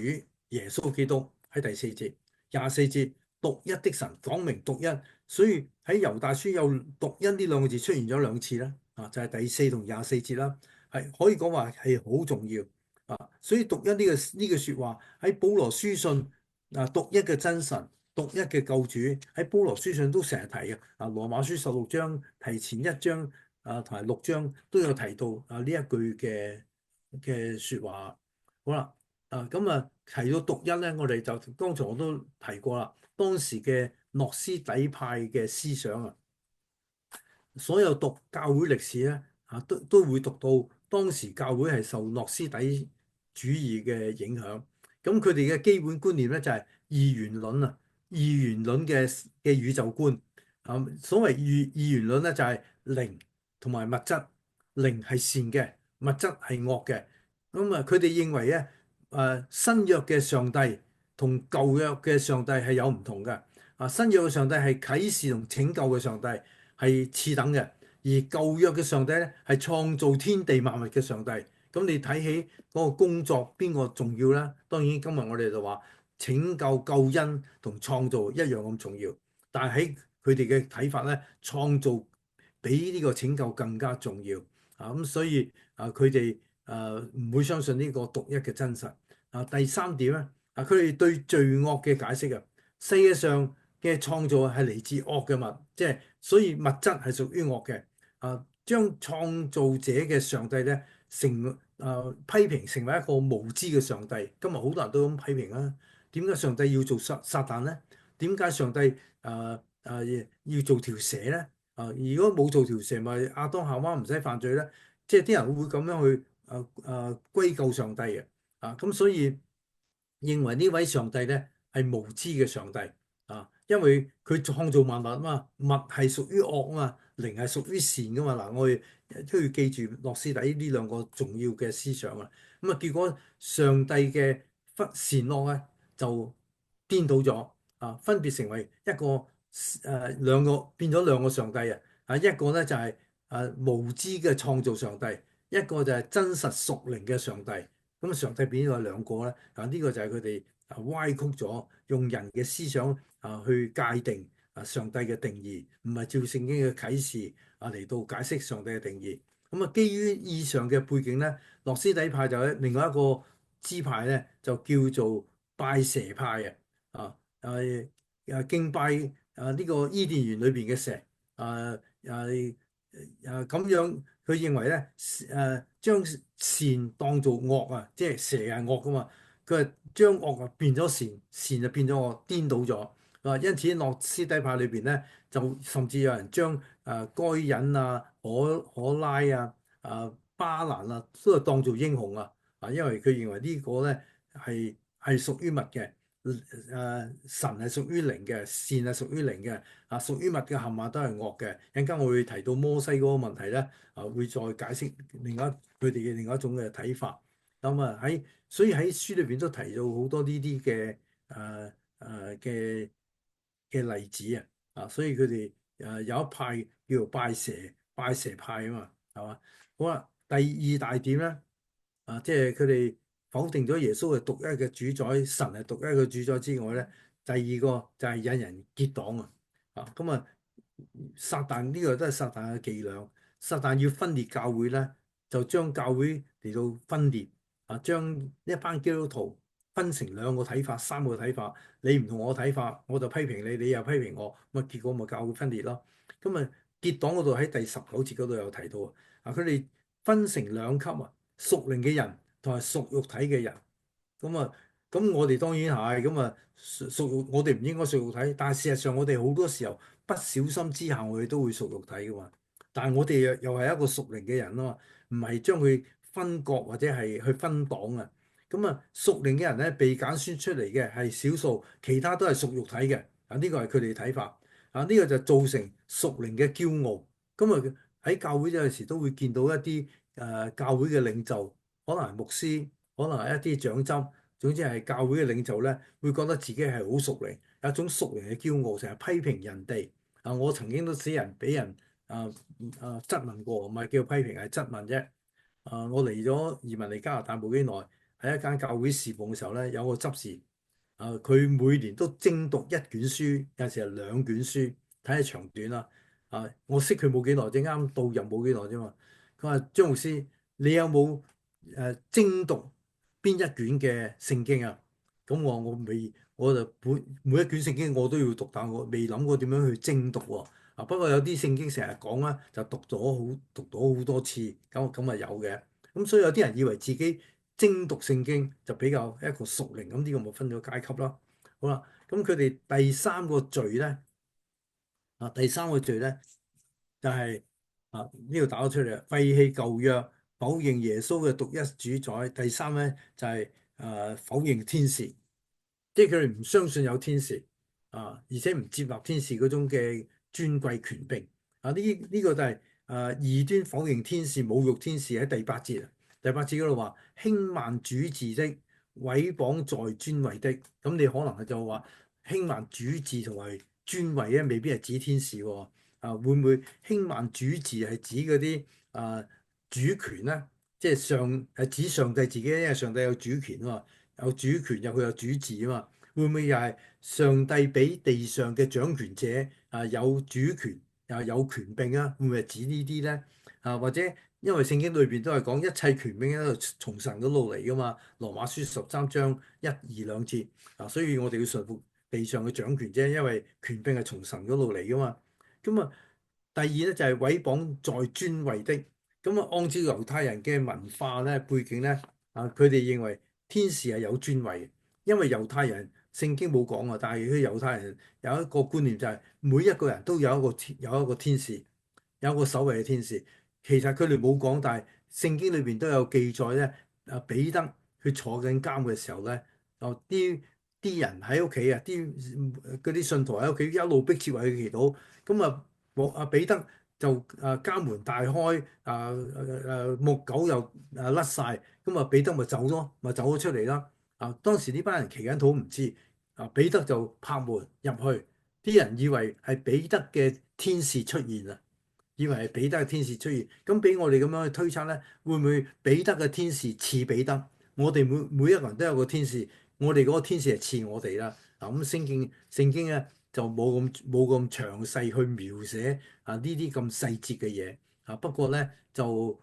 Speaker 1: 耶穌基督喺第4節、24節，獨一的神講明獨一，所以喺猶大書有獨一呢兩個字出現咗兩次啦，就係第4同24節啦，係可以講話係好重要所以獨一呢句説話喺保羅書信獨一嘅真神。獨一嘅救主喺保羅書上都成日提嘅羅馬書16章提前1章同埋6章都有提到呢一句嘅説話。好啦咁提到獨一咧，我哋就剛才我都提過啦，當時嘅諾斯底派嘅思想所有讀教會歷史咧，都會讀到當時教會係受諾斯底主義嘅影響。咁佢哋嘅基本觀念咧就係二元論啊，二元論嘅宇宙觀。所謂二元論咧就係靈同埋物質，靈係善嘅，物質係惡嘅。咁啊，佢哋認為咧，新約嘅上帝同舊約嘅上帝係有唔同嘅。新約嘅上帝係啟示同拯救嘅上帝，係次等嘅，而舊約嘅上帝咧係創造天地萬物嘅上帝。咁你睇起嗰個工作邊個重要咧？當然今日我哋就話拯救救恩同創造一樣咁重要，但係喺佢哋嘅睇法咧，創造比呢個拯救更加重要。咁所以佢哋唔會相信呢個獨一嘅真實。第三點咧，佢哋對罪惡嘅解釋啊，世界上嘅創造係嚟自惡嘅物，即係所以物質係屬於惡嘅。將創造者嘅上帝咧批評成為一個無知嘅上帝。今日好多人都咁批評啦。點解上帝要做撒旦咧？點解上帝要做條蛇咧？如果冇做條蛇，咪亞當夏娃唔使犯罪咧？即係啲人會咁樣去歸咎上帝嘅。咁所以認為呢位上帝咧係無知嘅上帝。因為佢創造萬物啊嘛，物係屬於惡啊嘛，靈係屬於善噶嘛。嗱，我哋都要記住諾斯底呢兩個重要嘅思想啊。咁結果上帝嘅善惡咧就顛倒咗。分別成為一個兩個變咗兩個上帝啊。一個咧就係無知嘅創造上帝，一個就係真實屬靈嘅上帝。咁上帝變咗兩個咧。呢個就係佢哋歪曲咗，用人嘅思想去界定上帝嘅定義，唔係照聖經嘅啟示嚟到解釋上帝嘅定義。基於以上嘅背景咧，諾斯底派就喺另外一個支派咧，就叫做拜蛇派嘅。敬拜呢個伊甸園裏邊嘅蛇。咁樣佢認為咧，將善當做惡啊，即係蛇係惡噶嘛。佢係將惡變咗善，善就變咗惡，顛倒咗。因此諾斯底派裏邊咧，就甚至有人將該隱可拉巴蘭都係當做英雄啊。因為佢認為呢個咧係屬於物嘅。神係屬於靈嘅，善係屬於靈嘅。屬於物嘅冚唪唥都係惡嘅。陣間我會提到摩西嗰個問題咧，會再解釋佢哋嘅另外一種嘅睇法。所以喺書裏邊都提到好多呢啲嘅例子啊。所以佢哋有一派叫做拜蛇派啊嘛，係嘛？好啦，第二大點咧，即係佢哋否定咗耶穌係獨一嘅主宰，神係獨一嘅主宰之外咧，第二個就係引人結黨啊。撒旦呢個都係撒旦嘅伎倆。撒旦要分裂教會咧，就將教會嚟到分裂。將一班基督徒分成兩個睇法、三個睇法。你唔同我睇法，我就批評你，你又批評我，咁結果咪教會分裂咯。結黨嗰度喺第19節嗰度有提到佢哋分成兩級啊，屬靈嘅人同埋屬肉體嘅人。咁啊，咁我哋當然係咁啊，我哋唔應該屬肉體，但係事實上我哋好多時候不小心之下，我哋都會屬肉體噶嘛。但係我哋又係一個屬靈嘅人啊嘛，唔係將佢分割或者係去分黨啊。屬靈嘅人咧，被揀選出嚟嘅係少數，其他都係屬肉體嘅。呢個係佢哋睇法。呢個就造成屬靈嘅驕傲。喺教會有陣時都會見到一啲教會嘅領袖，可能係牧師，可能係一啲長執，總之係教會嘅領袖咧，會覺得自己係好屬靈，有一種屬靈嘅驕傲，成日批評人哋。我曾經都俾人質問過，唔係叫批評，係質問啫。我嚟咗移民嚟加拿大冇幾耐，喺一間教會侍奉嘅時候咧，有個執事。佢每年都精讀一卷書，有陣時係兩卷書，睇下長短啦。我識佢冇幾耐啫，啱到任冇幾耐啫嘛。佢話張牧師，你有冇精讀邊一卷嘅聖經啊？咁我未，我就每一卷聖經我都要讀，但我未諗過點樣去精讀喎。不過有啲聖經成日講啦，就讀咗好多次，咁啊有嘅。咁所以有啲人以為自己精讀聖經就比較一個屬靈，咁呢個咪分咗階級咯。好啦，咁佢哋第三個罪咧，就係呢度打咗出嚟，廢棄舊約，否認耶穌嘅獨一主宰。第三咧就係否認天使。即係佢哋唔相信有天使而且唔接納天使嗰種嘅尊貴權柄呢個就係異端否認天使、侮辱天使喺第八節第八節嗰度話輕慢主治的、毀謗在尊位的。咁你可能就話輕慢主治同埋尊位咧，未必係指天使喎。會唔會輕慢主治係指嗰啲主權咧？即係指上帝自己，因為上帝有主權啊嘛。有主權又佢有主治啊嘛，會唔會又係上帝俾地上嘅掌權者有主權有權柄啊？會唔會係指呢啲咧？或者因為聖經裏邊都係講一切權柄都係從神嗰度嚟噶嘛，羅馬書13章1、2、2節所以我哋要順服地上嘅掌權者，因為權柄係從神嗰度嚟噶嘛。咁第二咧就係毀謗在尊位的。按照猶太人嘅文化咧背景咧佢哋認為天使係有尊位嘅，因為猶太人聖經冇講啊，但係佢猶太人有一個觀念就係每一個人都有一個天使，有一個守衛嘅天使。其實佢哋冇講，但係聖經裏邊都有記載咧。彼得佢坐緊監嘅時候咧，啲人喺屋企嗰啲信徒喺屋企一路迫切為佢祈禱。咁彼得就家門大開，木狗又甩晒。咁彼得咪走咯，咪走咗出嚟啦。當時呢班人祈緊禱唔知，彼得就拍門入去，啲人以為係彼得嘅天使出現啦，以為係彼得嘅天使出現。咁俾我哋咁樣去推測咧，會唔會彼得嘅天使似彼得？我哋每一個人都有個天使，我哋嗰個天使係似我哋啦。咁聖經咧就冇咁詳細去描寫呢啲咁細節嘅嘢。不過咧就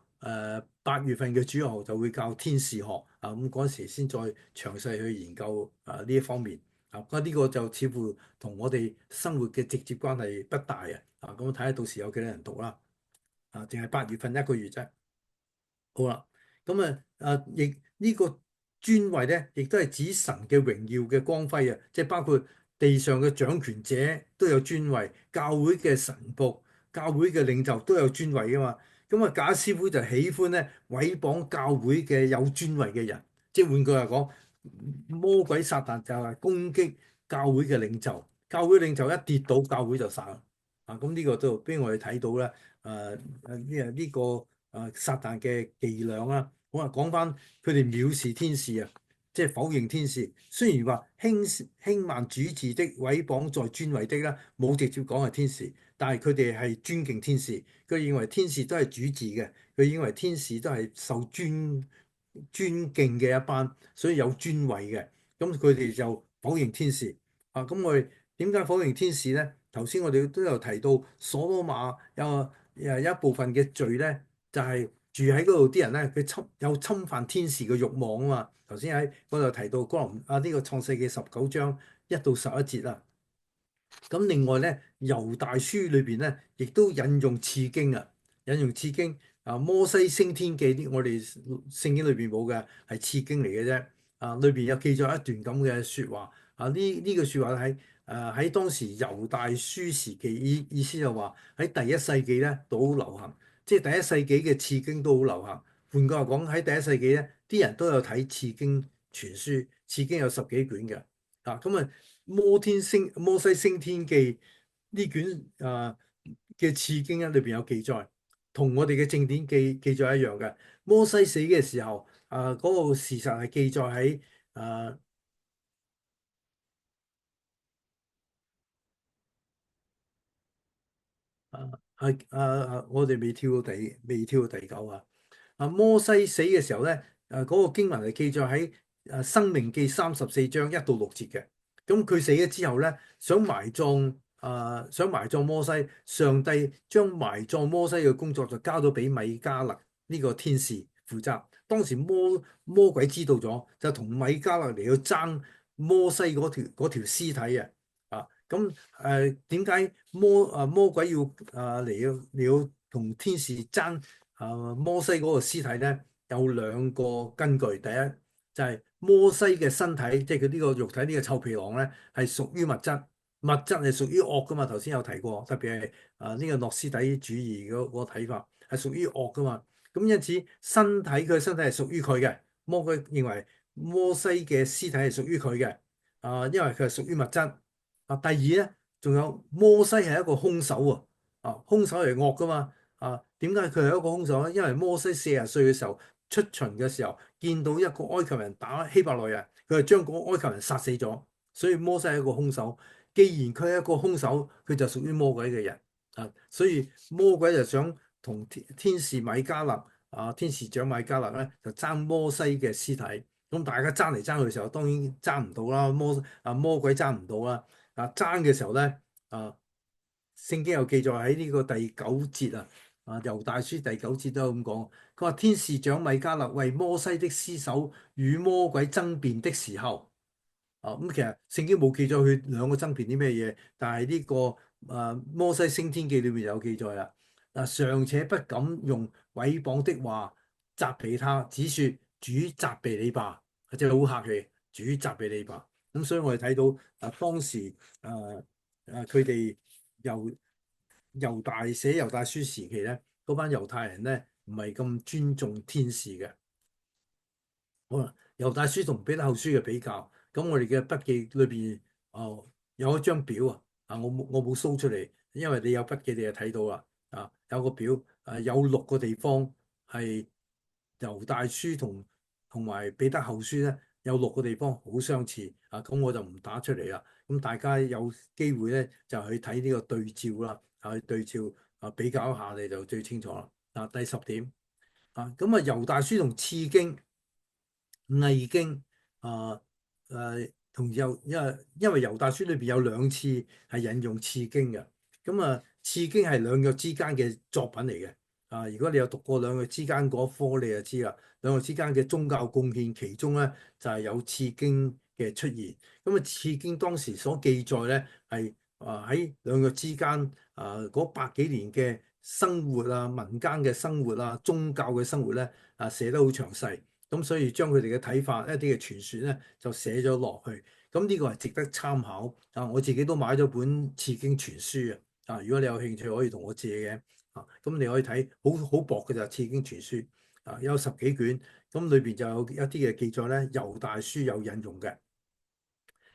Speaker 1: 8月份嘅主日學就會教天使學咁嗰陣時先再詳細去研究呢一方面。呢個就似乎同我哋生活嘅直接關係不大咁睇下到時有幾多人讀啦。淨係8月份一個月啫。好啦，咁亦呢個尊位咧，亦都係指神嘅榮耀嘅光輝即係包括地上嘅掌權者都有尊位，教會嘅神僕、教會嘅領袖都有尊位噶嘛。假師傅就喜歡咧毀謗教會嘅有尊位嘅人，即係換句話講，魔鬼撒旦就係攻擊教會嘅領袖，教會領袖一跌倒，教會就散啦。咁呢個都俾我哋睇到咧，呢個。撒旦嘅伎倆好講翻佢哋藐視天使即係否認天使。雖然話輕慢主治的、毀謗在尊位的啦，冇直接講係天使，但係佢哋係尊敬天使。佢認為天使都係主治嘅，佢認為天使都係受尊敬嘅一班，所以有尊位嘅。咁佢哋就否認天使咁我哋點解否認天使咧？頭先我哋都有提到所羅馬有一部分嘅罪咧。就係住喺嗰度啲人咧，佢有侵犯天使嘅慾望啊嘛。頭先喺嗰度提到呢個創世記19章1到11節啦。咁另外咧，猶大書裏邊咧，亦都引用次經引用次經摩西升天記啲，我哋聖經裏邊冇嘅，係次經嚟嘅啫。裏邊有記載一段咁嘅説話呢個説話喺當時猶大書時期，意思就話喺第一世紀咧都好流行。即係第一世紀嘅次經都好流行。換句話講，喺第一世紀咧，啲人都有睇次經傳書，次經有10幾卷嘅。摩西升天記呢卷嘅次經咧，裏邊有記載，同我哋嘅正典記載一樣嘅。摩西死嘅時候，嗰個事實係記載喺我哋未跳到第9摩西死嘅時候咧，嗰個經文係記載喺申命記34章1到6節嘅。咁佢死咗之後咧，想埋葬摩西，上帝將埋葬摩西嘅工作就交咗俾米迦勒呢個天使負責。當時魔鬼知道咗，就同米迦勒嚟到爭摩西嗰條屍體咁點解魔鬼要嚟到同天使爭摩西嗰個屍體咧？有兩個根據。第一就係摩西嘅身體，即係佢呢個肉體呢個臭皮囊咧，係屬於物質，物質係屬於惡噶嘛，頭先有提過，特別係呢個諾斯底主義嗰個睇法係屬於惡噶嘛。咁因此佢身體係屬於佢嘅。魔鬼認為摩西嘅屍體係屬於佢嘅，因為佢係屬於物質。第二咧，仲有摩西係一個兇手喎，兇手係惡噶嘛。點解佢係一個兇手咧？因為摩西40歲嘅時候出巡嘅時候，見到一個埃及人打希伯來人，佢係將嗰個埃及人殺死咗，所以摩西係一個兇手。既然佢係一個兇手，佢就屬於魔鬼嘅人。所以魔鬼就想同天使米迦勒天使長米迦勒咧就爭摩西嘅屍體。咁大家爭嚟爭去嘅時候，當然爭唔到啦。魔鬼爭唔到啦。爭嘅時候咧，聖經有記載喺呢個第九節猶大書第九節都有咁講。佢話天使長米迦勒為摩西的屍首與魔鬼爭辯的時候。咁其實聖經冇記載佢兩個爭辯啲咩嘢，但係呢個摩西升天記裏面有記載啦。尚且不敢用毀謗的話責備他，只說主責備你吧，即係好客氣，主責備你吧。咁所以我哋睇到當時佢哋猶大寫猶大書時期咧，嗰班猶太人咧唔係咁尊重天使嘅。好啦，猶大書同彼得後書嘅比較，咁我哋嘅筆記裏邊有一張表我冇 show 出嚟，因為你有筆記你就睇到啦。有個表有6個地方係猶大書同埋彼得後書咧，有6個地方好相似。咁我就唔打出嚟啦。咁大家有機會咧就去睇呢個對照啦，去對照比較一下你就最清楚啦。第10點咁猶大書同次經。偽經啊同因為猶大書裏邊有2次係引用次經嘅。咁次經係兩約之間嘅作品嚟嘅。如果你有讀過兩約之間嗰科，你就知啦。兩約之間嘅宗教貢獻，其中咧就係有次經嘅出現。咁次經當時所記載咧係喺兩約之間嗰百幾年嘅生活民間嘅生活宗教嘅生活咧寫得好詳細。咁所以將佢哋嘅睇法一啲嘅傳說咧就寫咗落去。咁呢個係值得參考。我自己都買咗本次經全書如果你有興趣可以同我借嘅。咁你可以睇，好薄嘅就次經全書有10幾卷。咁裏邊就有一啲嘅記載咧，猶大書有引用嘅。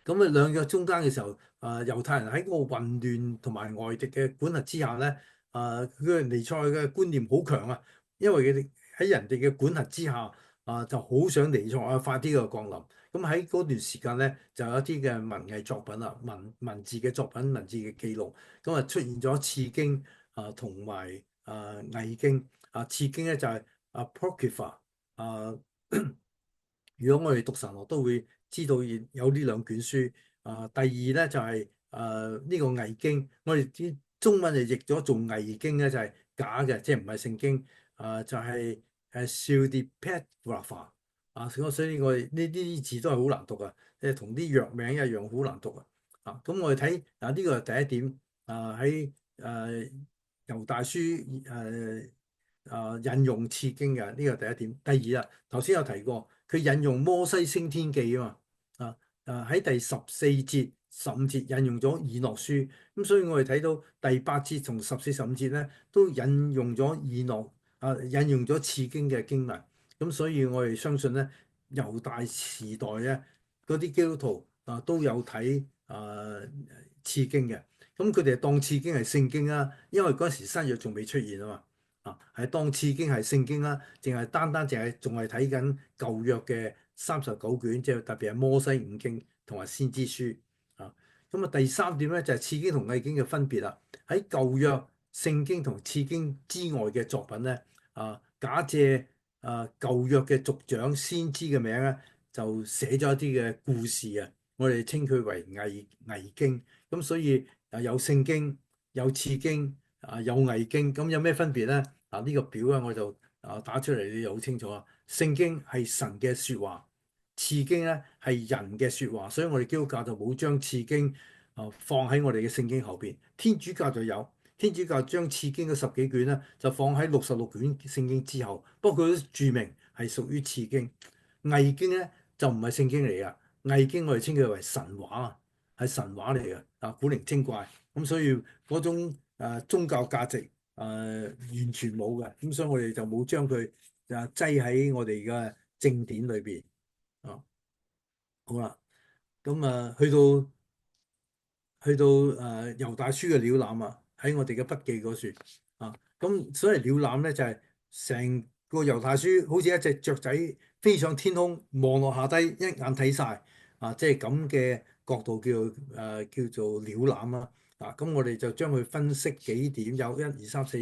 Speaker 1: 咁兩約中間嘅時候，猶太人喺嗰個混亂同埋外敵嘅管轄之下咧，佢哋彌賽嘅觀念好強啊，因為佢哋喺人哋嘅管轄之下就好想彌賽快啲嘅降臨。咁喺嗰段時間咧，就有一啲嘅文藝作品文字嘅作品、文字嘅記錄，咁出現咗次經同埋偽經。次經咧就係Apocrypha。如果我哋讀神學都會知道有呢2卷書。第二咧就係呢個偽經，我哋啲中文就譯咗做偽經咧，就係假嘅，即係唔係聖經。就係Pseudepigrapha。所以我哋呢啲字都係好難讀啊，即係同啲藥名一樣好難讀咁我哋睇呢個係第一點。喺猶大書引用次經嘅呢個第一點。第二頭先有提過。佢引用摩西升天記啊嘛。喺第14節、15節引用咗以諾書。咁所以我哋睇到第8節同14、15節咧都引用咗以諾引用咗次經嘅經文。咁所以我哋相信咧，猶大時代咧嗰啲基督徒都有睇次經嘅。咁佢哋當次經係聖經因為嗰陣時新約仲未出現啊嘛。係當次經係聖經淨係單單淨係仲係睇緊舊約嘅39卷，即係特別係摩西5經同埋先知書咁第3點咧就係次經同偽經嘅分別啦。喺舊約聖經同次經之外嘅作品咧假借舊約嘅族長先知嘅名咧，就寫咗一啲嘅故事我哋稱佢為偽經。咁所以有聖經、有次經有偽經。咁有咩分別咧？呢個表我就打出嚟，你就好清楚啦。聖經係神嘅説話，次經咧係人嘅説話。所以我哋基督教就冇將次經放喺我哋嘅聖經後邊。天主教就有，天主教將次經嘅10幾卷咧就放喺66卷聖經之後。不過佢都註明係屬於次經。偽經咧就唔係聖經嚟㗎。偽經我哋稱佢為神話係神話嚟嘅。古靈精怪，咁所以嗰種宗教價值完全冇嘅，咁所以我哋就冇將佢擠喺我哋嘅正典裏邊啊。好啦，咁去到猶大書嘅鳥瞰啊，喺我哋嘅筆記嗰處啊，咁所謂鳥瞰咧就係成個猶大書好似一隻雀仔飛上天空，望落下低一眼睇晒啊，即係咁嘅角度叫做鳥瞰啦。啊，咁我哋就將佢分析幾點，有一二三四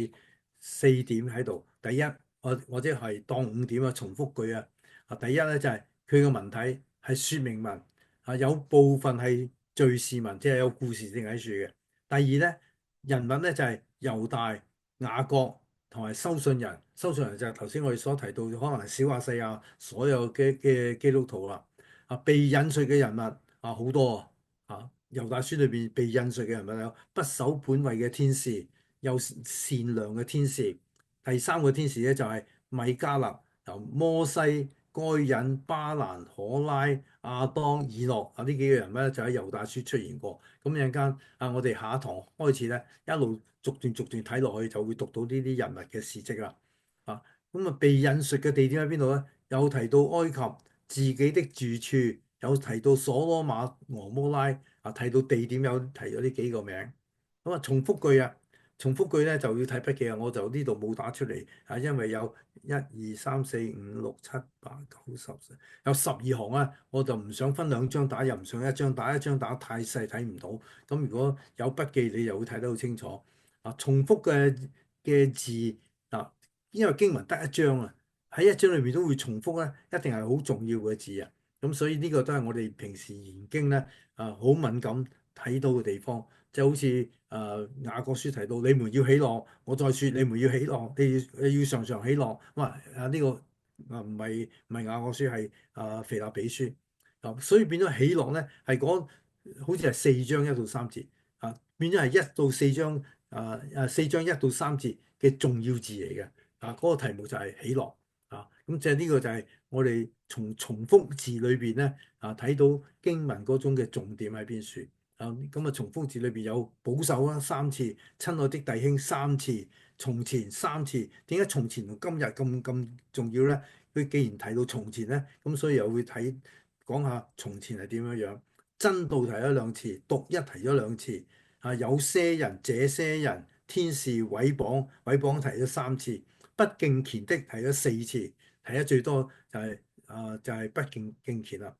Speaker 1: 點喺度。第一，或者係當五點啊，重複句啊。啊，第一咧就係佢嘅文體係説明文。啊，有部分係敘事文，即係有故事性喺處嘅。第二咧，人物咧就係猶大、雅各同埋收信人。收信人就係頭先我哋所提到，可能係小亞細亞所有嘅基督徒啦。啊，被引述嘅人物好多啊。啊，猶大書裏邊被引述嘅人物有不守本位嘅天使，有善良嘅天使。第三個天使咧就係米迦勒，由摩西、該隱、巴蘭、可拉、亞當、以諾呢幾個人咧就喺猶大書出現過。咁陣間我哋下一堂開始咧，一路逐段睇落去，就會讀到呢啲人物嘅事蹟啦。啊，咁被引述嘅地點喺邊度咧？有提到埃及自己的住處，有提到所羅馬、俄摩拉提到地點有提咗呢幾個名。咁重複句啊。重複句咧就要睇筆記啊，我就呢度冇打出嚟因為有一二三四五六七八九十，有12行啊，我就唔想分兩張打，又唔想一張打，一張打太細睇唔到。咁如果有筆記，你就會睇得好清楚。重複嘅字因為經文得一章啊，喺一章裏面都會重複咧，一定係好重要嘅字啊。咁所以呢個都係我哋平時研經咧好敏感睇到嘅地方。就好似雅各書提到，你們要喜樂，我再説你們要喜樂，你要常常喜樂。哇！呢個唔係雅各書，係腓立比書所以變咗喜樂咧係好似係4章1到3節變咗係1到4章4章1到3節嘅重要字嚟嘅嗰個題目就係喜樂咁即係呢個就係我哋從重複字裏邊咧睇到經文嗰種嘅重點喺邊處。咁重複字裏邊有保守啦3次，親愛的弟兄3次，從前3次。點解從前同今日咁重要咧？佢既然提到從前咧，咁所以又會講下從前係點樣樣。真道提咗2次，獨一提咗2次。有些人、這些人、天使毀謗提咗3次，不敬虔的提咗4次，提得最多就係不敬虔啦。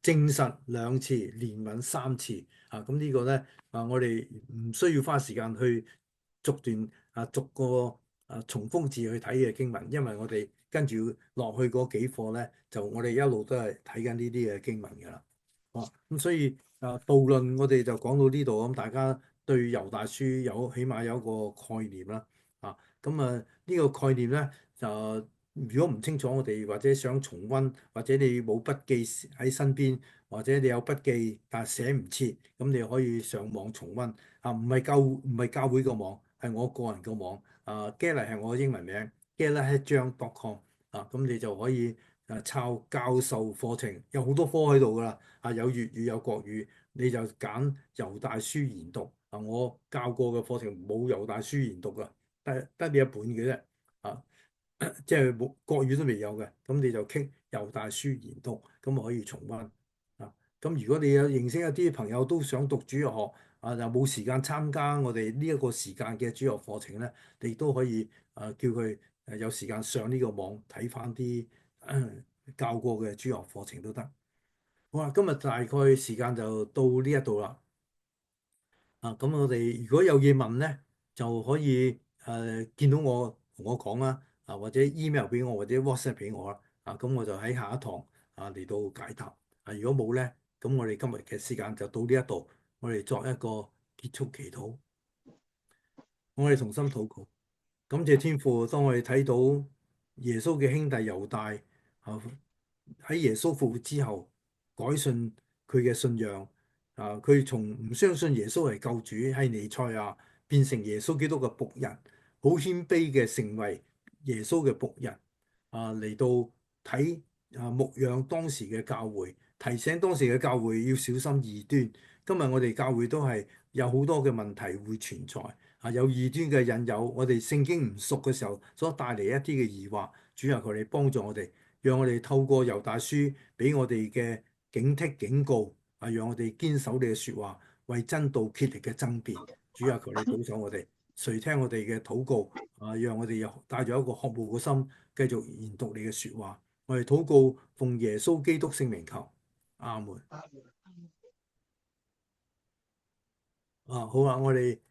Speaker 1: 證實2次，憐憫3次。咁呢個咧我哋唔需要花時間去逐段逐個重複字去睇嘅經文，因為我哋跟住落去嗰幾課咧，就我哋一路都係睇緊呢啲嘅經文㗎啦。咁所以導論我哋就講到呢度，咁大家對猶大書起碼有一個概念啦。咁呢個概念咧就如果唔清楚，我哋或者想重溫，或者你冇筆記喺身邊，或者你有筆記但係寫唔切，咁你可以上網重溫。唔係教會個網，係我個人個網。Gala 係我英文名，galahadjohn.com。咁你就可以抄教授課程，有好多科喺度㗎啦。有粵語有國語，你就揀猶大書研讀。我教過嘅課程冇猶大書研讀㗎，得呢一本嘅啫。啊，即係冇國語都未有嘅，咁你就傾猶大書研讀，咁可以重溫。咁如果你有認識一啲朋友都想讀主日學，又冇時間參加我哋呢一個時間嘅主日學課程咧，你都可以叫佢有時間上呢個網睇翻啲教過嘅主日學課程都得。好啦，今日大概時間就到呢一度啦。咁我哋如果有嘢問咧，就可以見到我同我講啦，或者 email 俾我，或者 WhatsApp 俾我啦。咁我就喺下一堂嚟到解答。如果冇咧，咁我哋今日嘅時間就到呢一度，我哋作一個結束祈禱。我哋同心禱告，感謝天父，當我哋睇到耶穌嘅兄弟猶大喺耶穌復活之後改信佢嘅信仰佢從唔相信耶穌係救主係彌賽亞，變成耶穌基督嘅僕人，好謙卑嘅成為耶穌嘅僕人嚟到睇牧養當時嘅教會，提醒當時嘅教會要小心異端，今日我哋教會都係有好多嘅問題會存在啊，有異端嘅引誘，我哋聖經唔熟嘅時候所帶嚟一啲嘅疑惑，主啊，求你幫助我哋，讓我哋透過猶大書俾我哋嘅警惕警告啊，讓我哋堅守你嘅説話，為真道竭力嘅爭辯。主啊，求你保守我哋，垂聽我哋嘅禱告啊，讓我哋又帶咗一個渴慕嘅心，繼續研讀你嘅説話。我哋禱告奉耶穌基督聖名求，阿門。啊，好啊，我哋。